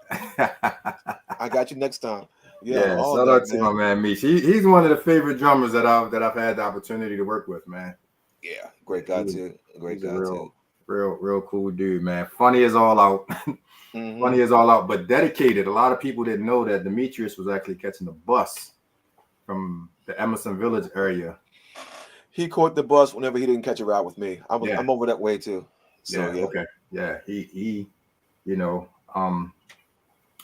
I got you next time. Yeah, shout out to my man Mish. He's one of the favorite drummers that I've had the opportunity to work with, man. Yeah, great guy too. Real cool dude, man. Funny as all out. Funny as all out, but dedicated. A lot of people didn't know that Demetrius was actually catching the bus from the Emerson Village area. He caught the bus whenever he didn't catch a ride with me. I'm over that way too. So, okay. Yeah, he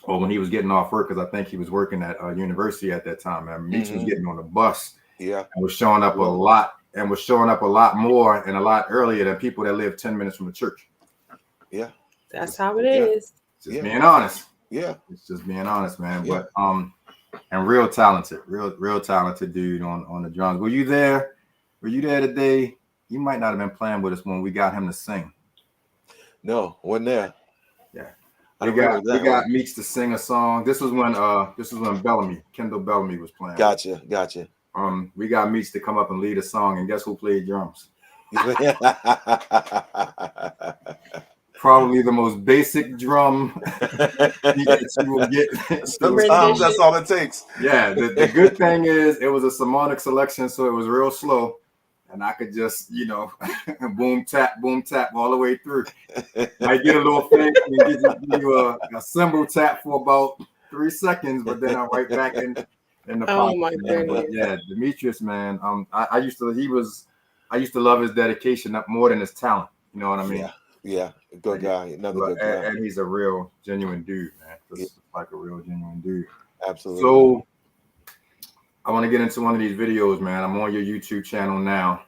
or when he was getting off work, because I think he was working at a university at that time. And Meech was getting on the bus. Yeah. And was showing up a lot more and a lot earlier than people that live 10 minutes from the church. Yeah. That's how it is. Just being honest. Yeah. It's just being honest, man. Yeah. But and real talented dude on the drums. Were you there? Were you there today? You might not have been playing with us when we got him to sing. No, wasn't there. Yeah. We got Meeks to sing a song. This was when Kendall Bellamy was playing. Gotcha. We got Meeks to come up and lead a song, and guess who played drums? Probably the most basic drum that you will get. Sometimes that's all it takes. Yeah, the good thing is it was a Symphonic selection, so it was real slow, and I could just, boom tap all the way through. I get a little fancy and give you a cymbal tap for about 3 seconds, but then I'm right back in the pocket. Oh my goodness. Yeah, Demetrius, man. I used to love his dedication more than his talent. You know what I mean? Yeah, good guy. Another good guy. And he's a real, genuine dude, man. Just like a real, genuine dude. Absolutely. So I want to get into one of these videos, man. I'm on your YouTube channel now.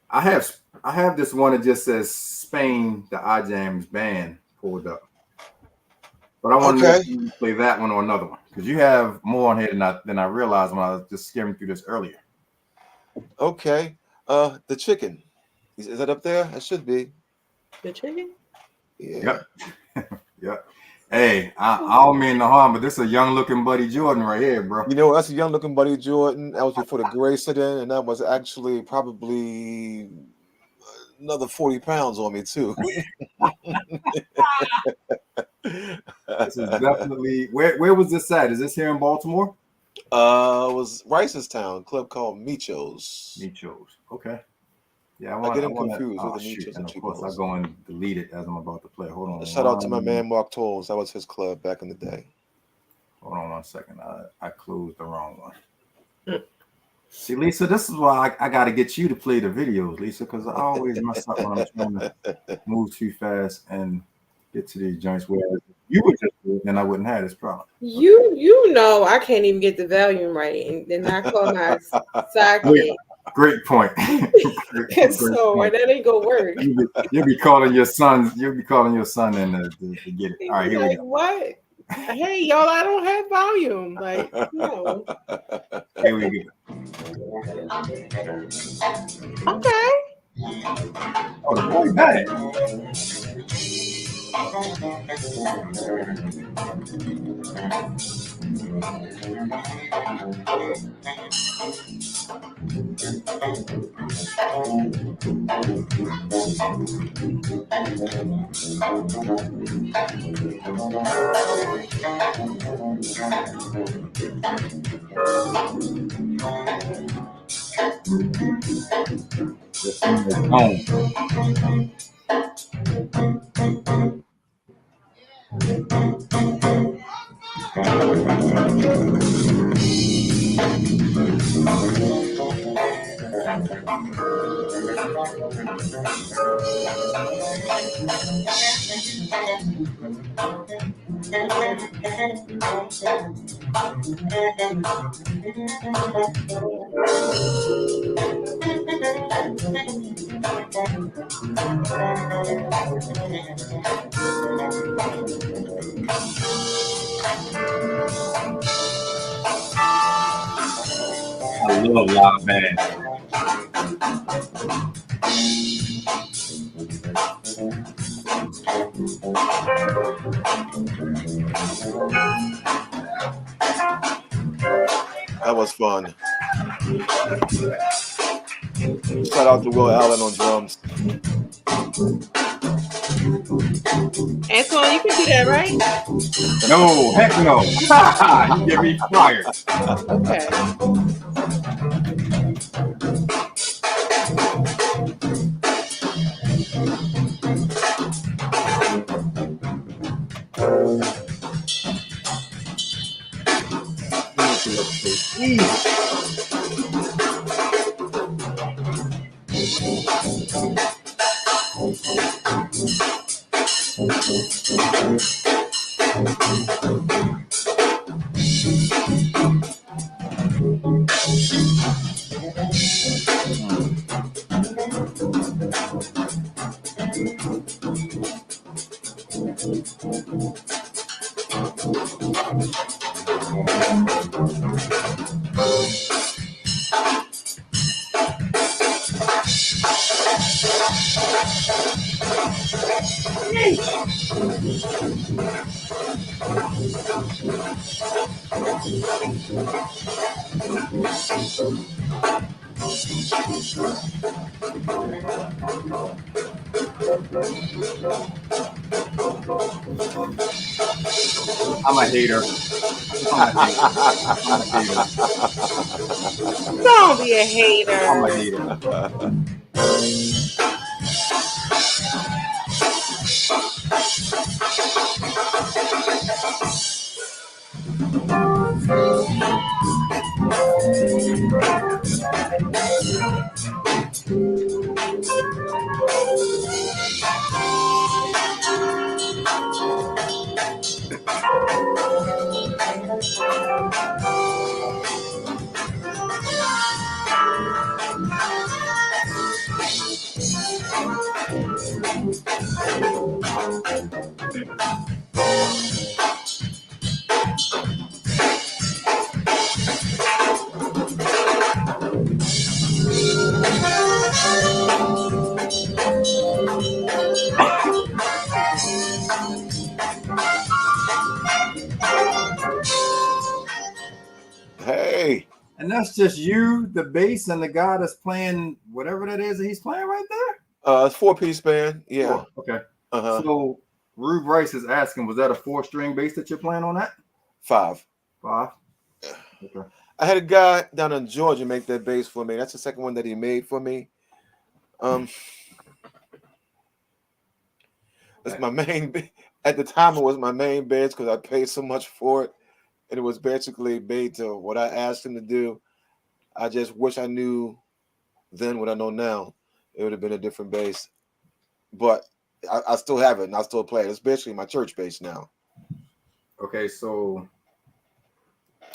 I have this one that just says Spain, the iJams band pulled up. But I want to let you play that one or another one because you have more on here than I realized when I was just skimming through this earlier. Okay. The chicken. Is that up there? It should be. The chicken? Yeah. Yep. Yep. Hey, I don't mean no harm, but this is a young looking Buddy Jordan right here, bro. That's a young looking Buddy Jordan. That was before the gray sedan, and that was actually probably another 40 pounds on me too. This is definitely where was this at? Is this here in Baltimore? It was Ricestown, club called Michos. Okay. Yeah, I get them confused with the shoot. Michos And and of course, Chicos. I go and delete it as I'm about to play. Hold on. Shout out to my man Mark Tolles. That was his club back in the day. Hold on 1 second. I closed the wrong one. See, Lisa, this is why I got to get you to play the videos, Lisa, because I always mess up when I'm trying to move too fast and get to these joints where you would just do it, and I wouldn't have this problem. You know I can't even get the volume right, and then I call my sidekick. Great point. So that ain't gonna work. You'll be calling your son. You'll be calling your son and to get it. All right, here we go. What? Hey, y'all! I don't have volume. Like, no. Here we go. Okay. Oh, the boy bad. I love live bands. That was fun. Shout out to Will Allen on drums. Antoine, you can do that, right? No, heck no. You get me fired. Okay. I'm a hater. Don't be a hater. I'm a hater. Hey. And that's just you, the bass, and the guy that's playing whatever that is that he's playing right there? It's 4-piece band. Yeah. Oh, okay. Uh-huh. So Rube Rice is asking, was that a 4-string bass that you're playing on that? 5. 5? Okay. I had a guy down in Georgia make that bass for me. That's the second one that he made for me. It's my main. At the time, it was my main bass because I paid so much for it, and it was basically made to what I asked him to do. I just wish I knew then what I know now. It would have been a different bass, but I still have it and I still play it. It's basically my church bass now. Okay, so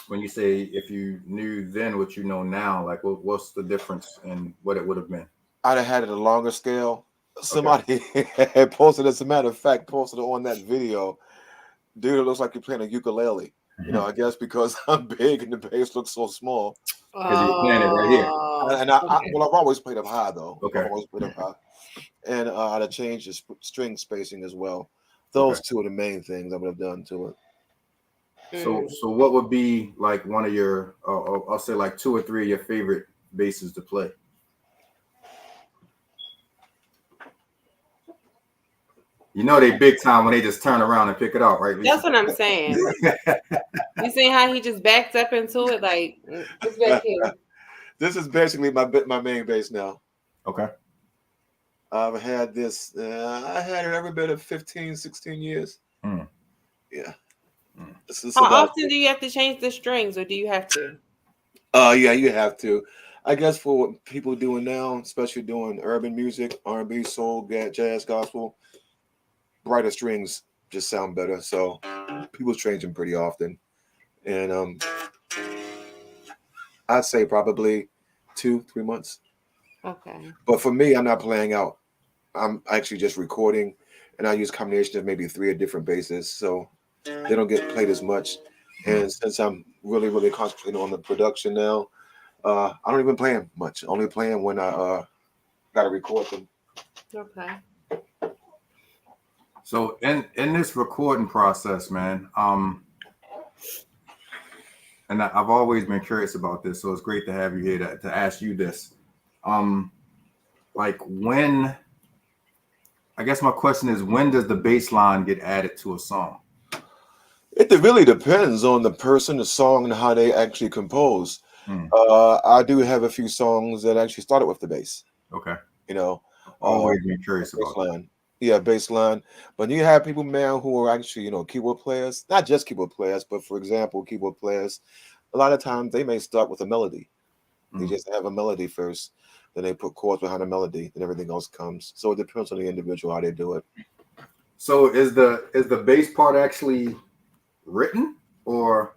when you say if you knew then what you know now, like what's the difference in what it would have been? I'd have had it a longer scale. Somebody had posted, as a matter of fact, posted on that video. Dude, it looks like you're playing a ukulele. You know, I guess because I'm big and the bass looks so small. Because you're playing it right here. And I've always played up high though. Okay. I've always played up high. And I'd have changed the string spacing as well. Those two are the main things I would have done to it. So what would be like one of your, I'll say like 2 or 3 of your favorite basses to play? You know they big time when they just turn around and pick it out, right, Lisa? That's what I'm saying. You see how he just backs up into it? Like, it's back here. This is basically my main bass now. Okay. I've had this, I had it every bit of 15, 16 years. Yeah. How often do you have to change the strings, or do you have to? Yeah, you have to. I guess for what people are doing now, especially doing urban music, R&B, soul, jazz, gospel, brighter strings just sound better. So people change them pretty often. And I'd say probably 2-3 months. Okay. But for me, I'm not playing out. I'm actually just recording, and I use combinations of maybe 3 different basses, so they don't get played as much. And since I'm really, really concentrating on the production now, I don't even play them much. Only play them when I got to record them. Okay. So in this recording process, man, and I've always been curious about this, so it's great to have you here to ask you this. Like when, I guess my question is, when does the bass line get added to a song? It really depends on the person, the song, and how they actually compose. I do have a few songs that actually started with the bass. Okay. You know, always been curious about that. Yeah, bass line. But you have people, man, who are actually, you know, keyboard players, not just keyboard players, but for example, keyboard players, a lot of times they may start with a melody. They just have a melody first, then they put chords behind the melody, and everything else comes. So it depends on the individual how they do it. So is the bass part actually written, or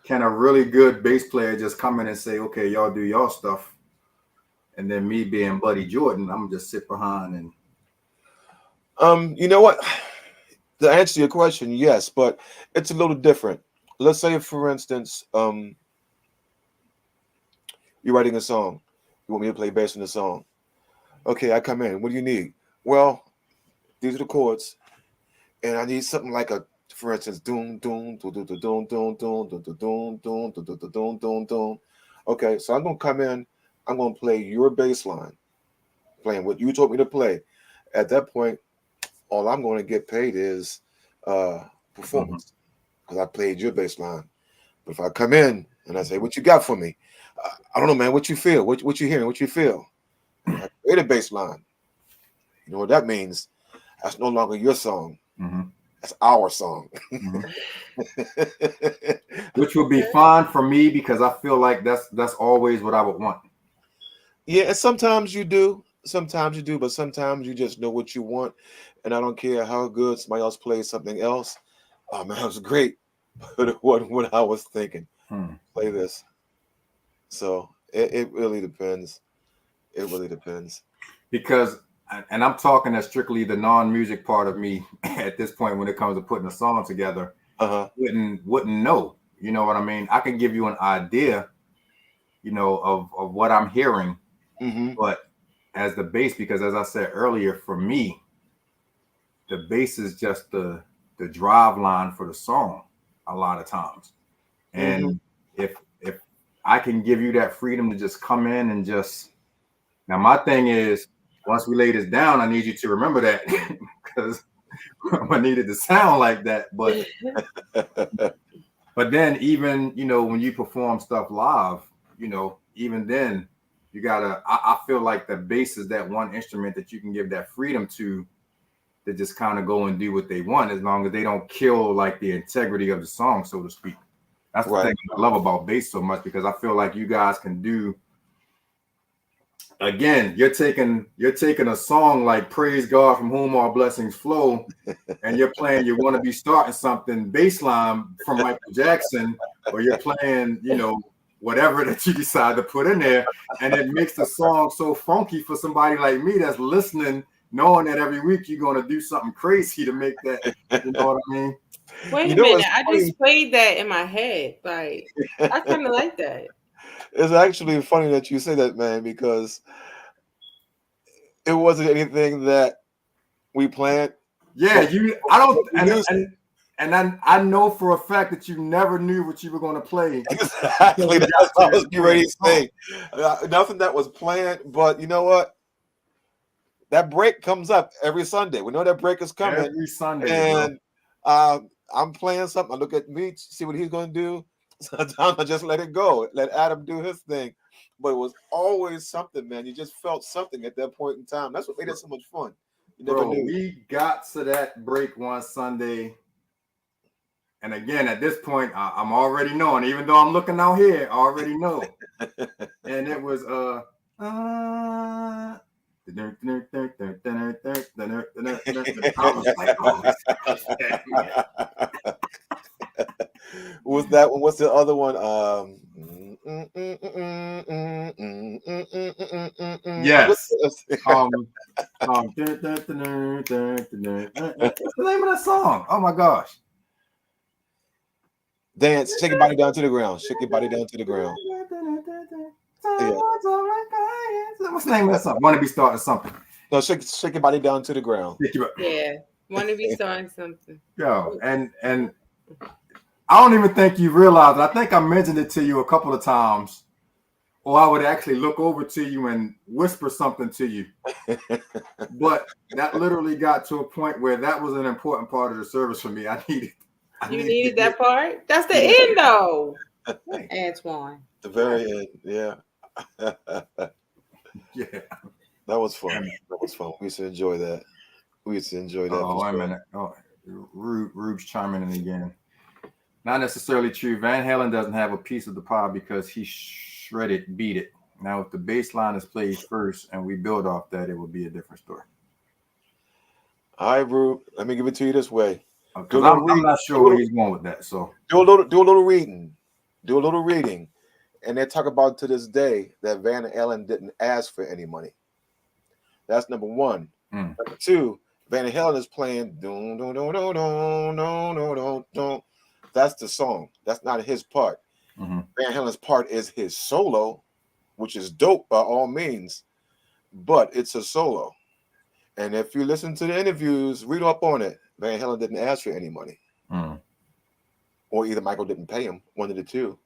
can a really good bass player just come in and say, okay, y'all do y'all stuff, and then me being Buddy Jordan, I'm just sit behind and you know what? To answer your question, yes, but it's a little different. let's say, for instance, you're writing a song. You want me to play bass on the song. Okay, I come in. What do you need? Well, these are the chords, and I need something like a, for instance, doom doom doom doom doom doom doom doom doom doom doom doom doom doom. Okay, so I'm gonna come in. I'm gonna play your bass line, playing what you told me to play. At that point, all I'm going to get paid is performance because I played your bass line. But if I come in and I say, "What you got for me?" I don't know, man. What you feel? What you hearing? What you feel? I create a bass line. You know what that means? That's no longer your song. That's our song. Which would be fine for me because I feel like that's always what I would want. Yeah, and sometimes you do, but sometimes you just know what you want, and I don't care how good somebody else plays something else. Oh man, that was great, but it wasn't what I was thinking. Play this. So it really depends. It really depends. Because, and I'm talking as strictly the non-music part of me at this point when it comes to putting a song together. Wouldn't know. You know what I mean? I can give you an idea, you know, of what I'm hearing, but as the bass, because as I said earlier, for me, the bass is just the drive line for the song a lot of times. And if I can give you that freedom to just come in and just, now my thing is, once we lay this down, I need you to remember that because I needed to sound like that. But then even, you know, when you perform stuff live, you know, even then you gotta, I feel like the bass is that one instrument that you can give that freedom to just kind of go and do what they want, as long as they don't kill like the integrity of the song, so to speak. That's the thing I love about bass so much, because I feel like you guys can do, again, you're taking a song like Praise God from Whom All Blessings Flow, and you're playing You Want to Be Starting Something bass line from Michael Jackson, or you're playing, you know, whatever that you decide to put in there, and it makes the song so funky for somebody like me that's listening, knowing that every week you're going to do something crazy to make that, you know what I mean? Wait a minute, I just played that in my head. Like, I kind of like that. It's actually funny that you say that, man, because it wasn't anything that we planned. Yeah, I know for a fact that you never knew what you were going to play. Exactly, that's what I was getting ready to say. Nothing that was planned, but you know what? That break comes up every Sunday. We know that break is coming every Sunday, and I'm playing something. I look at me, see what he's going to do. Sometimes I just let it go, let Adam do his thing. But it was always something, man. You just felt something at that point in time. That's what made it so much fun. You never knew. We got to that break one Sunday. And again, at this point, I'm already knowing, even though I'm looking out here, I already know. And it was I was like, oh, was that one? What's the other one? Yes. What's the name of that song? Oh my gosh. Dance, shake your body down to the ground. Shake your body down to the ground. Yeah. What's the name of that song? Want to Be Starting Something. No, shake your body down to the ground. Yeah. Want to Be Starting Something. Yo, and I don't even think you realized it. I think I mentioned it to you a couple of times, or I would actually look over to you and whisper something to you. But that literally got to a point where that was an important part of the service for me. You needed that part? That's the end, though. Antoine. The very end, yeah. Yeah. That was fun. That was fun. We used to enjoy that. Oh, wait a minute. Oh, Rube's chiming in again. Not necessarily true. Van Halen doesn't have a piece of the pie because he beat it. Now, if the bass line is played first and we build off that, it will be a different story. All right, Rube. Let me give it to you this way. Because I'm not sure where he's going with that. So do a little reading. Do a little reading. And they talk about to this day that Van Halen didn't ask for any money. That's number one. Number two, Van Halen is playing that's the song. That's not his part. Mm-hmm. Van Halen's part is his solo, which is dope by all means, but it's a solo. And if you listen to the interviews, read up on it. Van Halen didn't ask for any money, or either Michael didn't pay him, one of the two.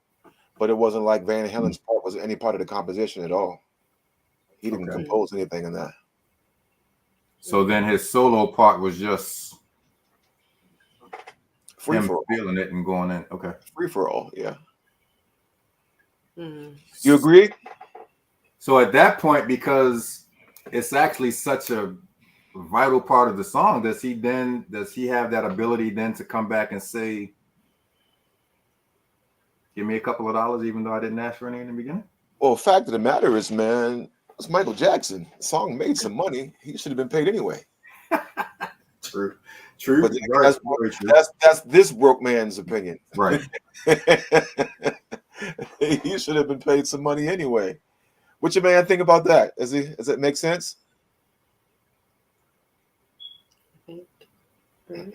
But it wasn't like Van Halen's part was any part of the composition at all. He didn't compose anything in that. So then his solo part was just Free him for all. feeling it and going in. Okay. Free for all, yeah. Mm. You agree? So at that point, because it's actually such a vital part of the song, does he have that ability then to come back and say, give me a couple of dollars even though I didn't ask for any in the beginning? Well, fact of the matter is, man, it's Michael Jackson. The song made some money. He should have been paid anyway. True. But that's this broke man's opinion. Right. He should have been paid some money anyway. What your man think about that? Does it make sense? I'm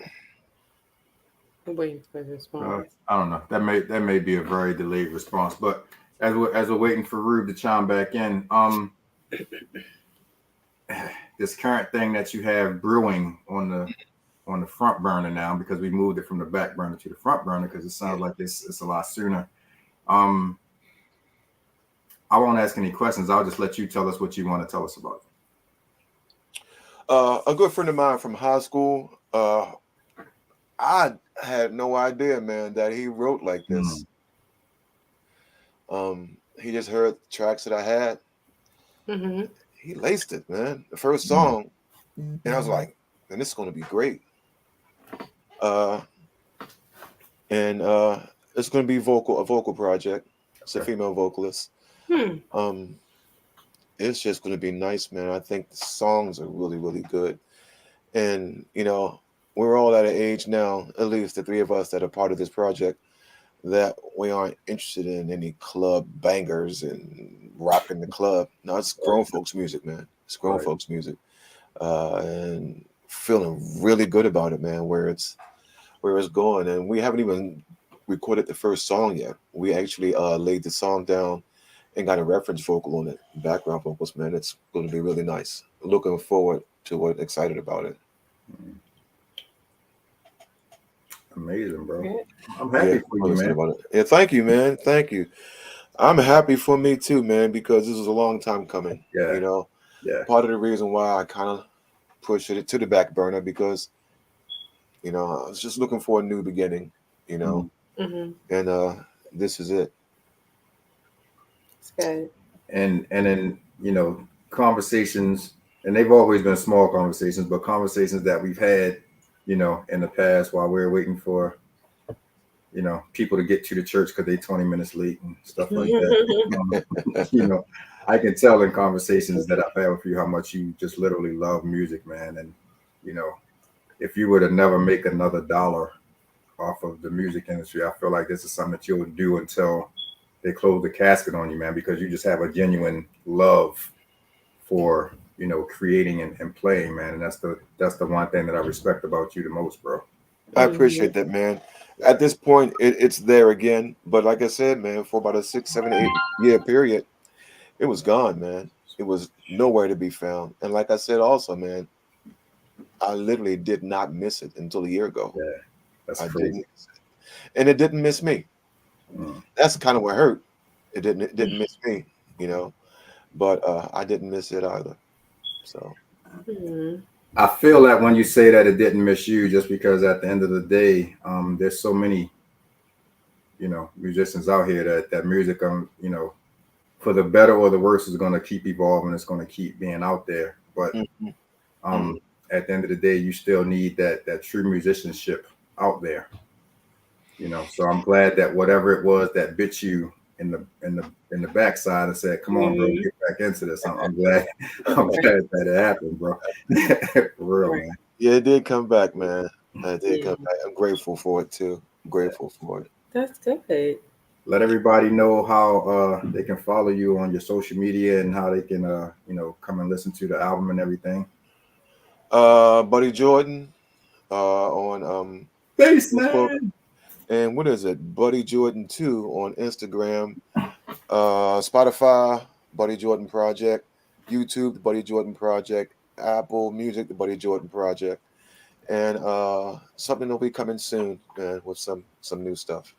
waiting for the response. I don't know. That may be a very delayed response, but as we're waiting for Rube to chime back in, this current thing that you have brewing on the front burner now, because we moved it from the back burner to the front burner because it sounds like it's a lot sooner. I won't ask any questions. I'll just let you tell us what you want to tell us about it. A good friend of mine from high school, I had no idea, man, that he wrote like this. He just heard tracks that I had. Mm-hmm. He laced it, man. The first song, and I was like, man, this is going to be great. And it's going to be a vocal project. It's a female vocalist. It's just going to be nice, man. I think the songs are really, really good. And, you know, we're all at an age now, at least the three of us that are part of this project, that we aren't interested in any club bangers and rocking the club. No, it's grown folks music, man. It's grown folks music. And feeling really good about it, man, where it's going. And we haven't even recorded the first song yet. We actually laid the song down and got a reference vocal on it, background vocals, man. It's going to be really nice. Looking forward to it, excited about it. Amazing, bro. I'm happy for you, man. About it. Yeah, thank you, man. Thank you. I'm happy for me too, man, because this was a long time coming. Yeah. You know, yeah. Part of the reason why I kind of pushed it to the back burner because, you know, I was just looking for a new beginning, you know, and this is it. It's good. And then, you know, conversations, and they've always been small conversations, but conversations that we've had, you know, in the past while we were waiting for, you know, people to get to the church because they're 20 minutes late and stuff like that. You know, I can tell in conversations that I've had with you how much you just literally love music, man. And, you know, if you were to never make another dollar off of the music industry, I feel like this is something that you would do until they close the casket on you, man, because you just have a genuine love for, you know, creating and playing, man. And that's the one thing that I respect about you the most, bro. I appreciate that, man. At this point, it's there again. But like I said, man, for about a 6, 7, 8 year period, it was gone, man. It was nowhere to be found. And like I said also, man, I literally did not miss it until a year ago. Yeah, that's I crazy. didn't miss it. And it didn't miss me. That's kind of what hurt. It didn't miss me, you know. But I didn't miss it either. So I feel that when you say that it didn't miss you, just because at the end of the day, there's so many, you know, musicians out here that music, you know, for the better or the worse, is going to keep evolving. It's going to keep being out there. But at the end of the day, you still need that true musicianship out there. You know, so I'm glad that whatever it was that bit you in the backside and said, "Come on, bro, get back into this." I'm glad that it happened, bro. For real, man. Yeah, it did come back, man. It did come back. I'm grateful for it too. Grateful for it. That's good. Let everybody know how they can follow you on your social media and how they can you know, come and listen to the album and everything. Buddy Jordan on Baseman. And what is it? Buddy Jordan 2 on Instagram, Spotify, Buddy Jordan Project, YouTube, the Buddy Jordan Project, Apple Music, the Buddy Jordan Project, and something will be coming soon, man, with some new stuff.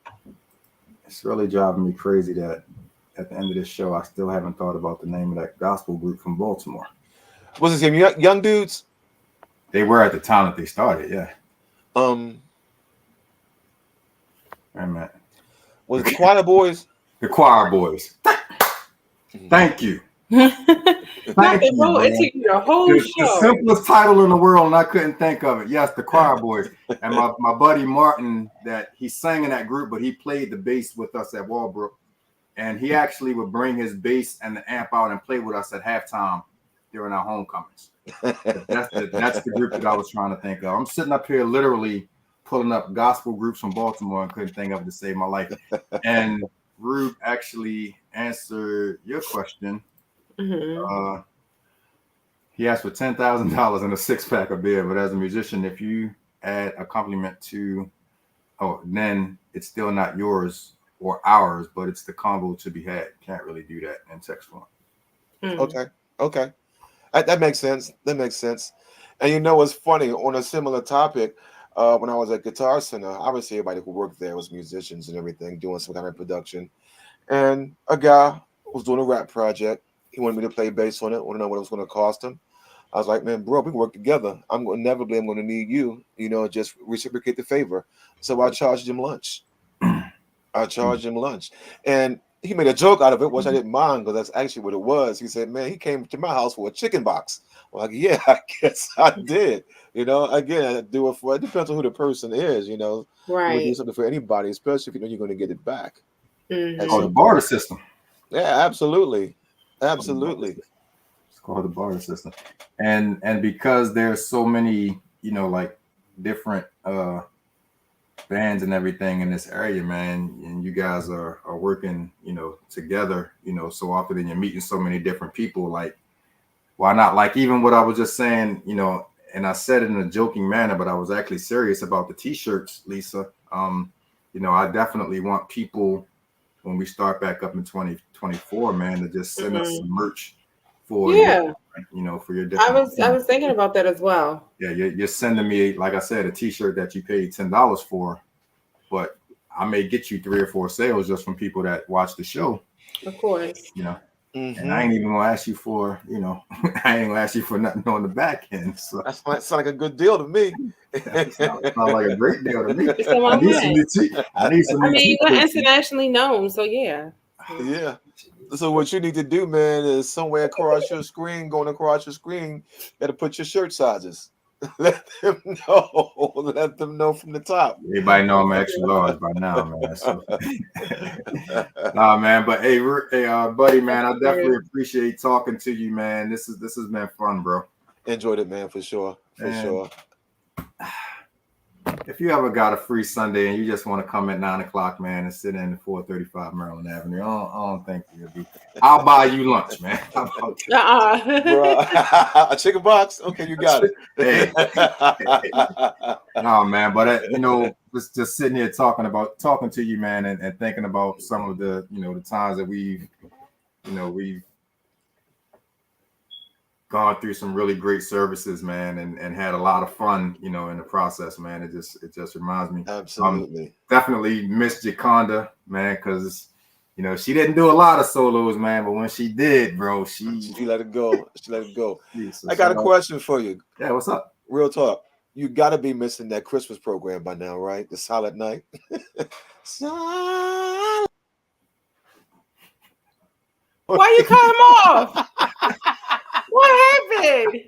It's really driving me crazy that at the end of this show, I still haven't thought about the name of that gospel group from Baltimore. What's his name? Young Dudes? They were at the time that they started, yeah. Wait a minute. Was it the Choir Boys? The Choir Boys. Thank you. Thank you, bro. It took you the whole the show. simplest title in the world, and I couldn't think of it. Yes, the Choir Boys. And my buddy Martin, that he sang in that group, but he played the bass with us at Walbrook. And he actually would bring his bass and the amp out and play with us at halftime during our homecomings. That's the group that I was trying to think of. I'm sitting up here literally pulling up gospel groups from Baltimore and couldn't think of it to save my life. And Rube actually answered your question. Mm-hmm. He asked for $10,000 and a 6-pack of beer, but as a musician, if you add accompaniment to, then it's still not yours or ours, but it's the combo to be had. Can't really do that in text form. Okay. That makes sense. And you know what's funny? On a similar topic, when I was at Guitar Center, obviously everybody who worked there was musicians and everything, doing some kind of production. And a guy was doing a rap project. He wanted me to play bass on it. Want to know what it was going to cost him. I was like, man, bro, we work together. Inevitably I'm going to need you, just reciprocate the favor. So I charged him lunch. And he made a joke out of it, which I didn't mind because that's actually what it was. He said, man, he came to my house for a chicken box. I'm like, yeah, I guess I did. Again, I do it it depends on who the person is, Right. You do something for anybody, especially if you know you're going to get it back. Mm-hmm. The barter system. Yeah, absolutely. It's called the barter system. And because there's so many, like different bands and everything in this area, man, and you guys are working, together, so often, and you're meeting so many different people, like, why not? Like, even what I was just saying, and I said it in a joking manner, but I was actually serious about the t-shirts, Lisa. I definitely want people, when we start back up in 2024, man, to just send us some merch for for your different. I was thinking about that as well. Yeah, you're sending me, like I said, a t-shirt that you paid $10 for, but I may get you 3 or 4 sales just from people that watch the show. Of course. Mm-hmm. And I ain't even gonna ask you for, I ain't gonna ask you for nothing on the back end. So that sounds like a good deal to me. It sounds like a great deal to me. I need some mean, you're internationally known, so yeah. Yeah. So what you need to do, man, is somewhere across your screen, going across your screen, you got to put your shirt sizes. Let them know. Let them know from the top. Everybody know I'm extra large by now, man. So. Nah, man. But hey, buddy, man, I definitely appreciate talking to you, man. This has been fun, bro. Enjoyed it, man, for sure. Sure. If you ever got a free Sunday and you just want to come at 9 o'clock, man, and sit in 435 Maryland Avenue, I don't think you'll be. I'll buy you lunch, man. A chicken box? Okay, you got it. Hey. No, man, but just sitting here talking to you, man, and thinking about some of the the times that we've gone through some really great services, man, and had a lot of fun, in the process, man. It just reminds me. Absolutely. Definitely miss Jaconda, man, because she didn't do a lot of solos, man, but when she did, bro, she let it go. Jesus, I got a question for you. Yeah, what's up? Real talk. You got to be missing that Christmas program by now, right? The Silent Night. Why you cut him off? What happened?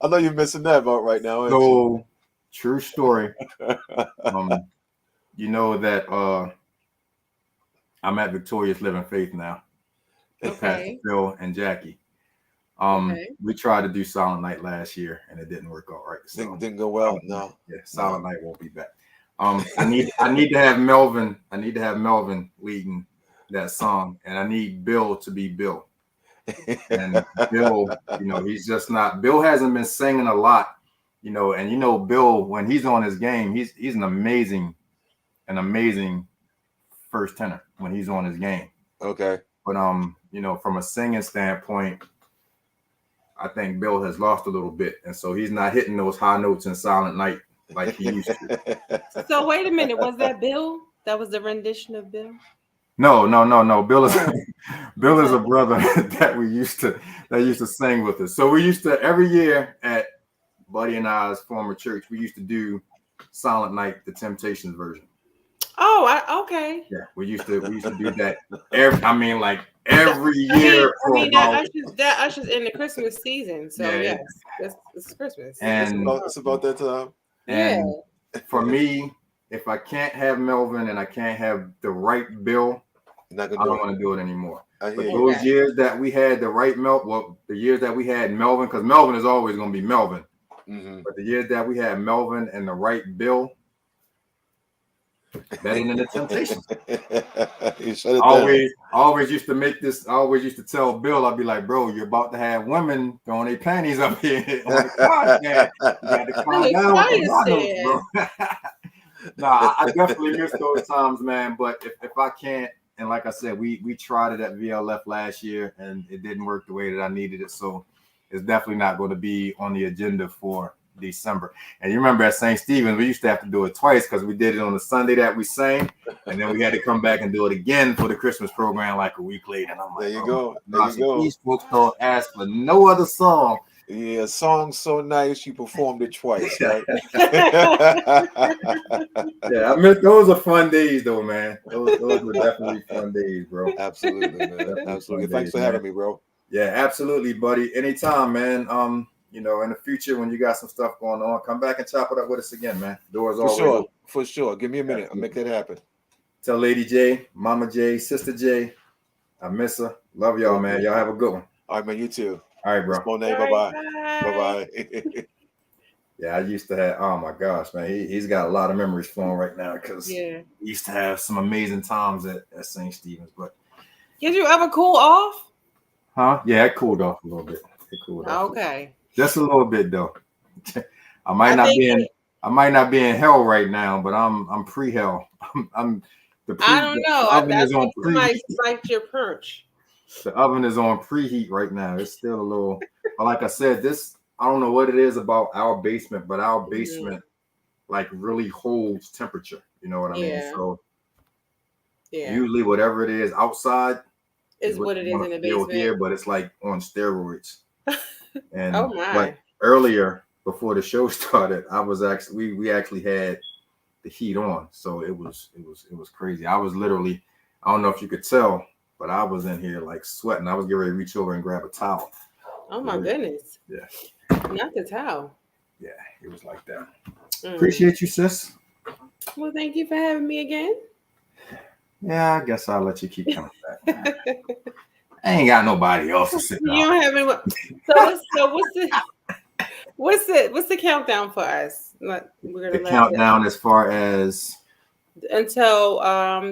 I know you're missing that about right now. So, true story. That I'm at Victorious Living Faith now. Okay. Phil and Jackie. We tried to do Silent Night last year and it didn't work out right. So, didn't go well. No. Yeah, Silent Night won't be back. I need to have Melvin. I need to have Melvin leading that song, and I need Bill to be Bill. And Bill, he's just not. Bill hasn't been singing a lot, Bill, when he's on his game, he's an amazing first tenor when he's on his game. Okay. But from a singing standpoint, I think Bill has lost a little bit, and so he's not hitting those high notes in Silent Night like he used to. So wait a minute, was that Bill? That was the rendition of Bill? No. Bill is a brother that used to sing with us. So we used to every year at Buddy and I's former church, we used to do Silent Night, the Temptations version. Oh, okay. Yeah, we used to do that every year. That ushers in the Christmas season. So yes, it's Christmas. And it's about that time. And for me, if I can't have Melvin and I can't have the right Bill, I don't want to do it anymore. But those years that we had the right the years that we had Melvin, because Melvin is always going to be Melvin. Mm-hmm. But the years that we had Melvin and the right Bill, better than the Temptations. I always used to make this. I always used to tell Bill, I'd be like, "Bro, you're about to have women throwing their panties up here on the podcast. You got to calm down with the bottles, bro." I definitely miss those times, man. But if I can't, and like I said, we tried it at VLF last year, and it didn't work the way that I needed it. So it's definitely not going to be on the agenda for December. And you remember at St. Stephen's, we used to have to do it twice because we did it on the Sunday that we sang, and then we had to come back and do it again for the Christmas program like a week later. And I'm like, there you go. These folks don't ask for no other song. Yeah, song's so nice you performed it twice, right? Yeah, I mean, those are fun days though, man. Those were definitely fun days, bro. Absolutely, man. Absolutely. Thanks for having me, bro. Yeah, absolutely, buddy. Anytime, man. In the future when you got some stuff going on, come back and chop it up with us again, man. Doors always open. For sure. Give me a minute. I'll make that happen. Tell Lady J, Mama J, Sister J, I miss her. Love y'all, man. Y'all have a good one. All right, man. You too. All right, bro. Bye-bye. Bye-bye. Yeah, I used to have, oh my gosh, man. He's got a lot of memories flowing right now because he used to have some amazing times at St. Stephen's. But did you ever cool off? Huh? Yeah, it cooled off a little bit. It cooled off. Okay. Just a little bit though. I might not be in hell right now, but I'm pre-hell. I don't know. That's on might spike your perch. The oven is on preheat right now. It's still a little, but like I said, I don't know what it is about our basement, but our basement like really holds temperature. You know what I mean? So usually whatever it is outside is what it is in the basement here, but it's like on steroids. And like earlier before the show started, we actually had the heat on, so it was crazy. I was literally, I don't know if you could tell, but I was in here like sweating. I was getting ready to reach over and grab a towel. Oh my goodness! Yeah, not the towel. Yeah, it was like that. Appreciate you, sis. Well, thank you for having me again. Yeah, I guess I'll let you keep coming back. I ain't got nobody else to sit down. You don't have anyone. So what's the countdown for us? The countdown as far as until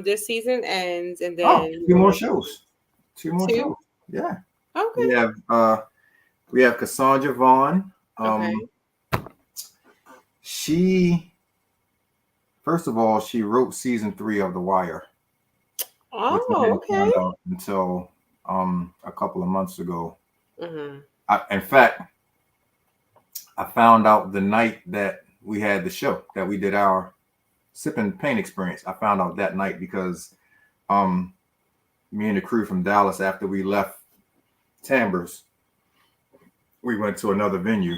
this season ends, and then 2 more shows. 2 more shows. Yeah. Okay. We have Cassandra Vaughn. She first of all, she wrote season 3 of The Wire. Oh, okay. Until a couple of months ago. Mm-hmm. In fact, I found out the night that we had the show, that we did our Sip and Paint experience. I found out that night because me and the crew from Dallas, after we left Tambers, we went to another venue.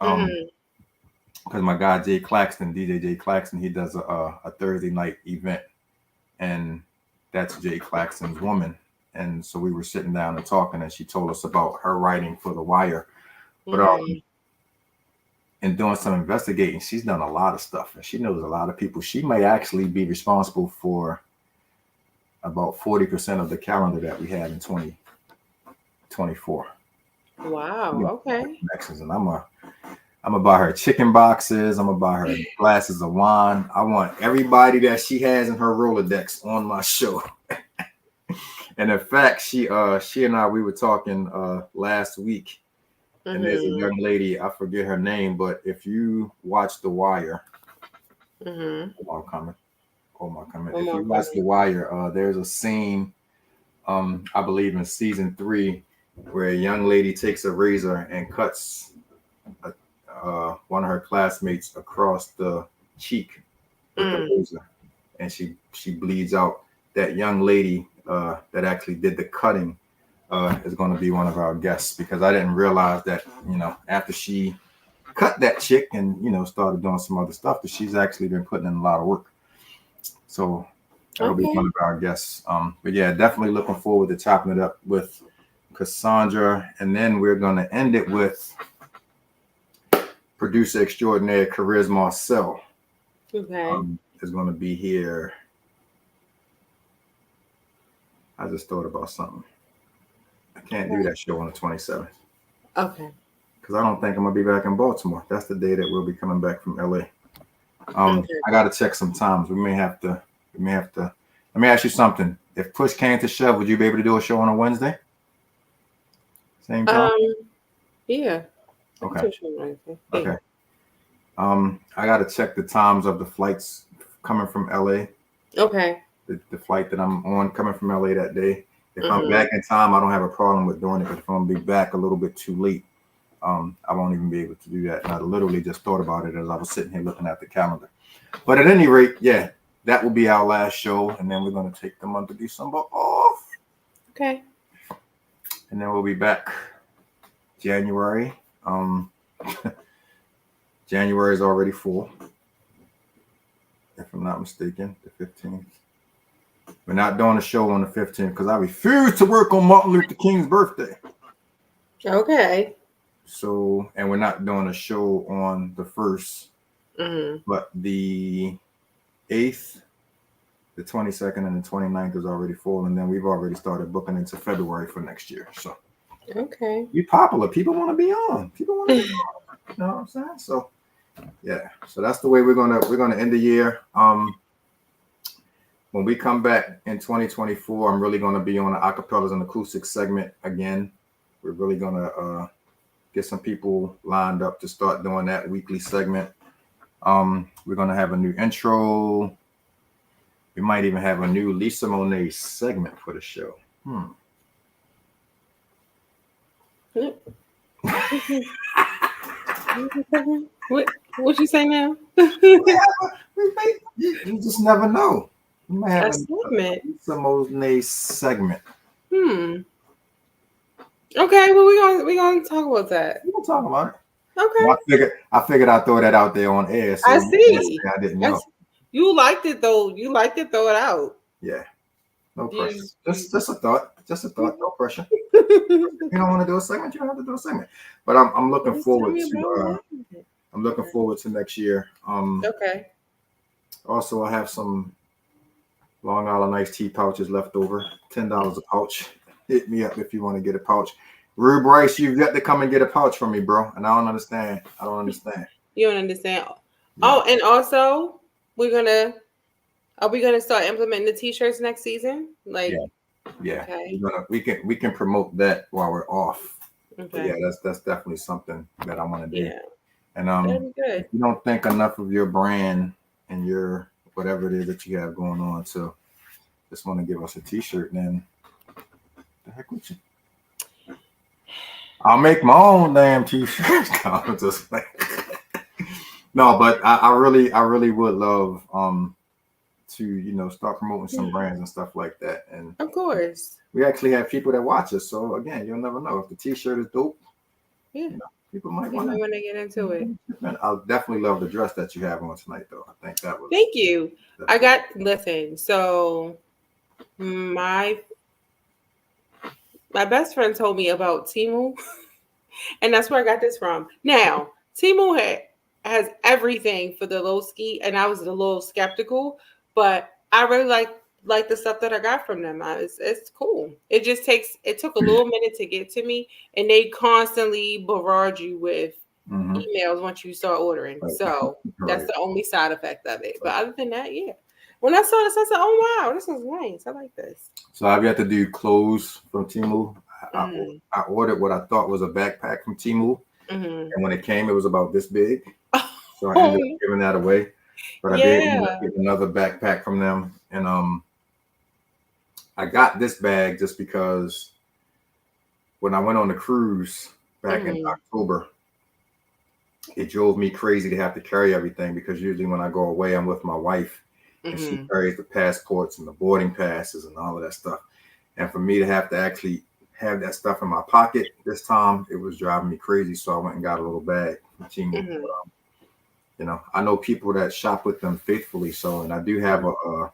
Because my guy DJ Jay Claxton, he does a Thursday night event, and that's Jay Claxton's woman. And so we were sitting down and talking, and she told us about her writing for The Wire. But in doing some investigating, she's done a lot of stuff, and she knows a lot of people. She may actually be responsible for about 40% of the calendar that we had in 2024. Wow. Okay. And I'm gonna buy her chicken boxes. I'm gonna buy her glasses of wine. I want everybody that she has in her Rolodex on my show. And in fact, she and I, we were talking last week, And there's a young lady, I forget her name, but if you watch The Wire, Omar coming. If you watch The Wire, there's a scene, I believe in season 3, where a young lady takes a razor and cuts one of her classmates across the cheek with the razor, and she bleeds out. That young lady that actually did the cutting is going to be one of our guests, because I didn't realize that, after she cut that chick and, started doing some other stuff, that she's actually been putting in a lot of work. So that'll be one of our guests. But yeah, definitely looking forward to chopping it up with Cassandra. And then we're going to end it with producer extraordinaire Charisma Marcel. Okay. Is going to be here. I just thought about something. I can't do that show on the 27th. Okay. Because I don't think I'm going to be back in Baltimore. That's the day that we'll be coming back from LA. I got to check some times. We may have to. Let me ask you something. If push came to shove, would you be able to do a show on a Wednesday? Same time? Yeah. Okay. Okay. I got to check the times of the flights coming from LA. Okay. The flight that I'm on coming from LA that day. If I'm back in time, I don't have a problem with doing it. But if I'm going to be back a little bit too late, I won't even be able to do that. And I literally just thought about it as I was sitting here looking at the calendar. But at any rate, yeah, that will be our last show. And then we're going to take the month of December off. Okay. And then we'll be back January. January is already full, if I'm not mistaken, the 15th. We're not doing a show on the 15th because I refuse to work on Martin Luther King's birthday. Okay. So, and we're not doing a show on the 1st, but the 8th, the 22nd, and the 29th is already full. And then we've already started booking into February for next year. So, okay. We popular. People want to be on. You know what I'm saying? So, yeah. So that's the way we're gonna end the year. When we come back in 2024, I'm really gonna be on the acapellas and acoustic segment again. We're really gonna get some people lined up to start doing that weekly segment. We're gonna have a new intro. We might even have a new Lisa Monet segment for the show. What you say now? You just never know. We might have a segment. Lisa Monet segment. Okay, well we're gonna talk about that. We can talk about it. Okay. Well, I figured I'd throw that out there on air. So I see. I didn't know. You liked it though. You liked it, throw it out. Yeah. No pressure. Just a thought. Just a thought. No pressure. You don't want to do a segment, you don't have to do a segment. But I'm looking forward to next year. Okay. Also, I have some Long Island iced tea pouches left over. $10 a pouch. Hit me up if you want to get a pouch. Rue Bryce, you've got to come and get a pouch from me, bro. And I don't understand. You don't understand. Yeah. Oh, and also are we gonna start implementing the t-shirts next season? Like, yeah. Okay. We can promote that while we're off. Okay. But yeah, that's definitely something that I want to do. Yeah. And if you don't think enough of your brand and your whatever it is that you have going on, so just want to give us a t-shirt, then the heck with you. I'll make my own damn t-shirts. No, just like no, but I really would love to start promoting some brands and stuff like that. And of course, we actually have people that watch us. So again, you'll never know if the t-shirt is dope. Yeah, people might want to get into it. I'll definitely love the dress that you have on tonight, though. I think that was. Thank you. Listen. So my best friend told me about Temu, and that's where I got this from. Now, Temu has everything for the low ski, and I was a little skeptical, but I really like the stuff that I got from them. It's cool. It took a little minute to get to me, and they constantly barrage you with emails once you start ordering. So that's the only side effect of it. But other than that, yeah. When I saw this, I said, "Oh wow, this is nice. I like this." So I've got to do clothes from Temu. I ordered what I thought was a backpack from Temu, and when it came, it was about this big. So I ended up giving that away. But I did end up getting another backpack from them, and I got this bag just because when I went on the cruise back in October, it drove me crazy to have to carry everything, because usually when I go away, I'm with my wife, and she carries the passports and the boarding passes and all of that stuff. And for me to have to actually have that stuff in my pocket this time, it was driving me crazy. So I went and got a little bag. You know, I know people that shop with them faithfully. So, and I do have a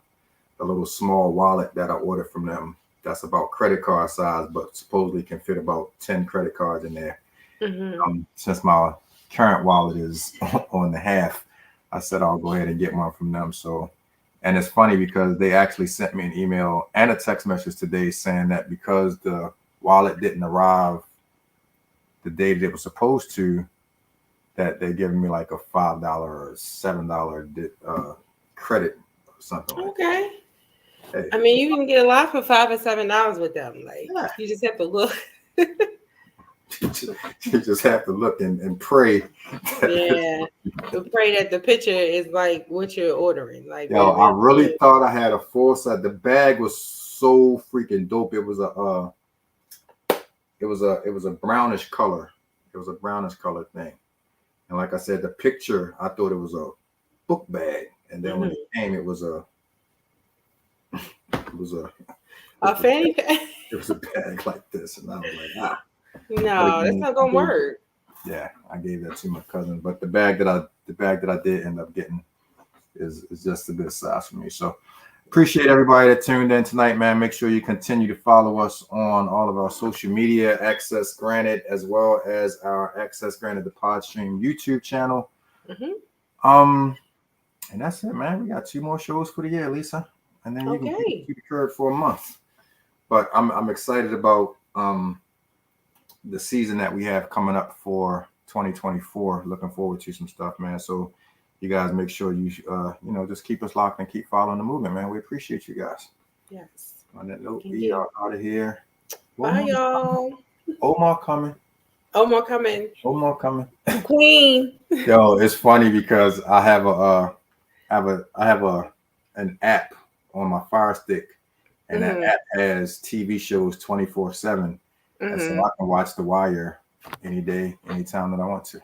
little small wallet that I ordered from them that's about credit card size, but supposedly can fit about 10 credit cards in there. Since my current wallet is on the half, I said I'll go ahead and get one from them. So, and it's funny because they actually sent me an email and a text message today saying that because the wallet didn't arrive the day that it was supposed to, that they're giving me like a $5 or $7 credit or something. Okay. Hey. I mean, you can get a lot for $5 or $7 with them. Like, you just have to look. You just have to look and pray. Yeah, to pray that the picture is like what you're ordering. Like, yo, I really thought I had a full set. The bag was so freaking dope. It was a brownish color. It was a brownish color thing. And like I said, the picture, I thought it was a book bag, and then when it came, it was a fanny pack. It was a bag like this, and I was like, no, that's not gonna work. Yeah, I gave that to my cousin, but the bag that I did end up getting is just a bit of size for me. So appreciate everybody that tuned in tonight, man. Make sure you continue to follow us on all of our social media, Access Granted, as well as our Access Granted the Podstream YouTube channel. And that's it, man. We got 2 more shows for the year, Lisa, and then you can keep it covered for a month. But I'm excited about the season that we have coming up for 2024. Looking forward to some stuff, man. So you guys make sure you just keep us locked and keep following the movement, man. We appreciate you guys. Yes. On that note, we are out of here. Bye, y'all. Omar coming. Omar coming. Omar coming. Queen. Yo, it's funny because I have an app on my Fire Stick, and that app has TV shows 24/7. And so I can watch The Wire any day, anytime that I want to.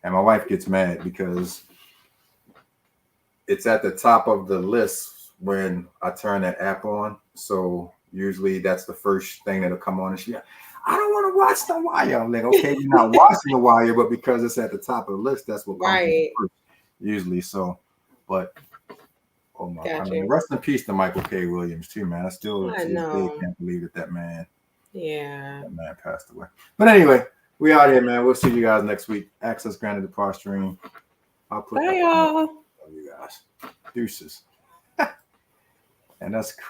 And my wife gets mad because it's at the top of the list when I turn that app on. So usually that's the first thing that'll come on. And she's like, I don't want to watch The Wire. I'm like, okay, you're not watching The Wire, but because it's at the top of the list, that's what comes first, usually. So, but oh my God. I mean, rest in peace to Michael K. Williams too, man. I can't believe that man. Yeah. That man passed away. But anyway, we out here, man. We'll see you guys next week. Access Granted the Podstream. I'll put bye, y'all. Love you guys. Deuces. And that's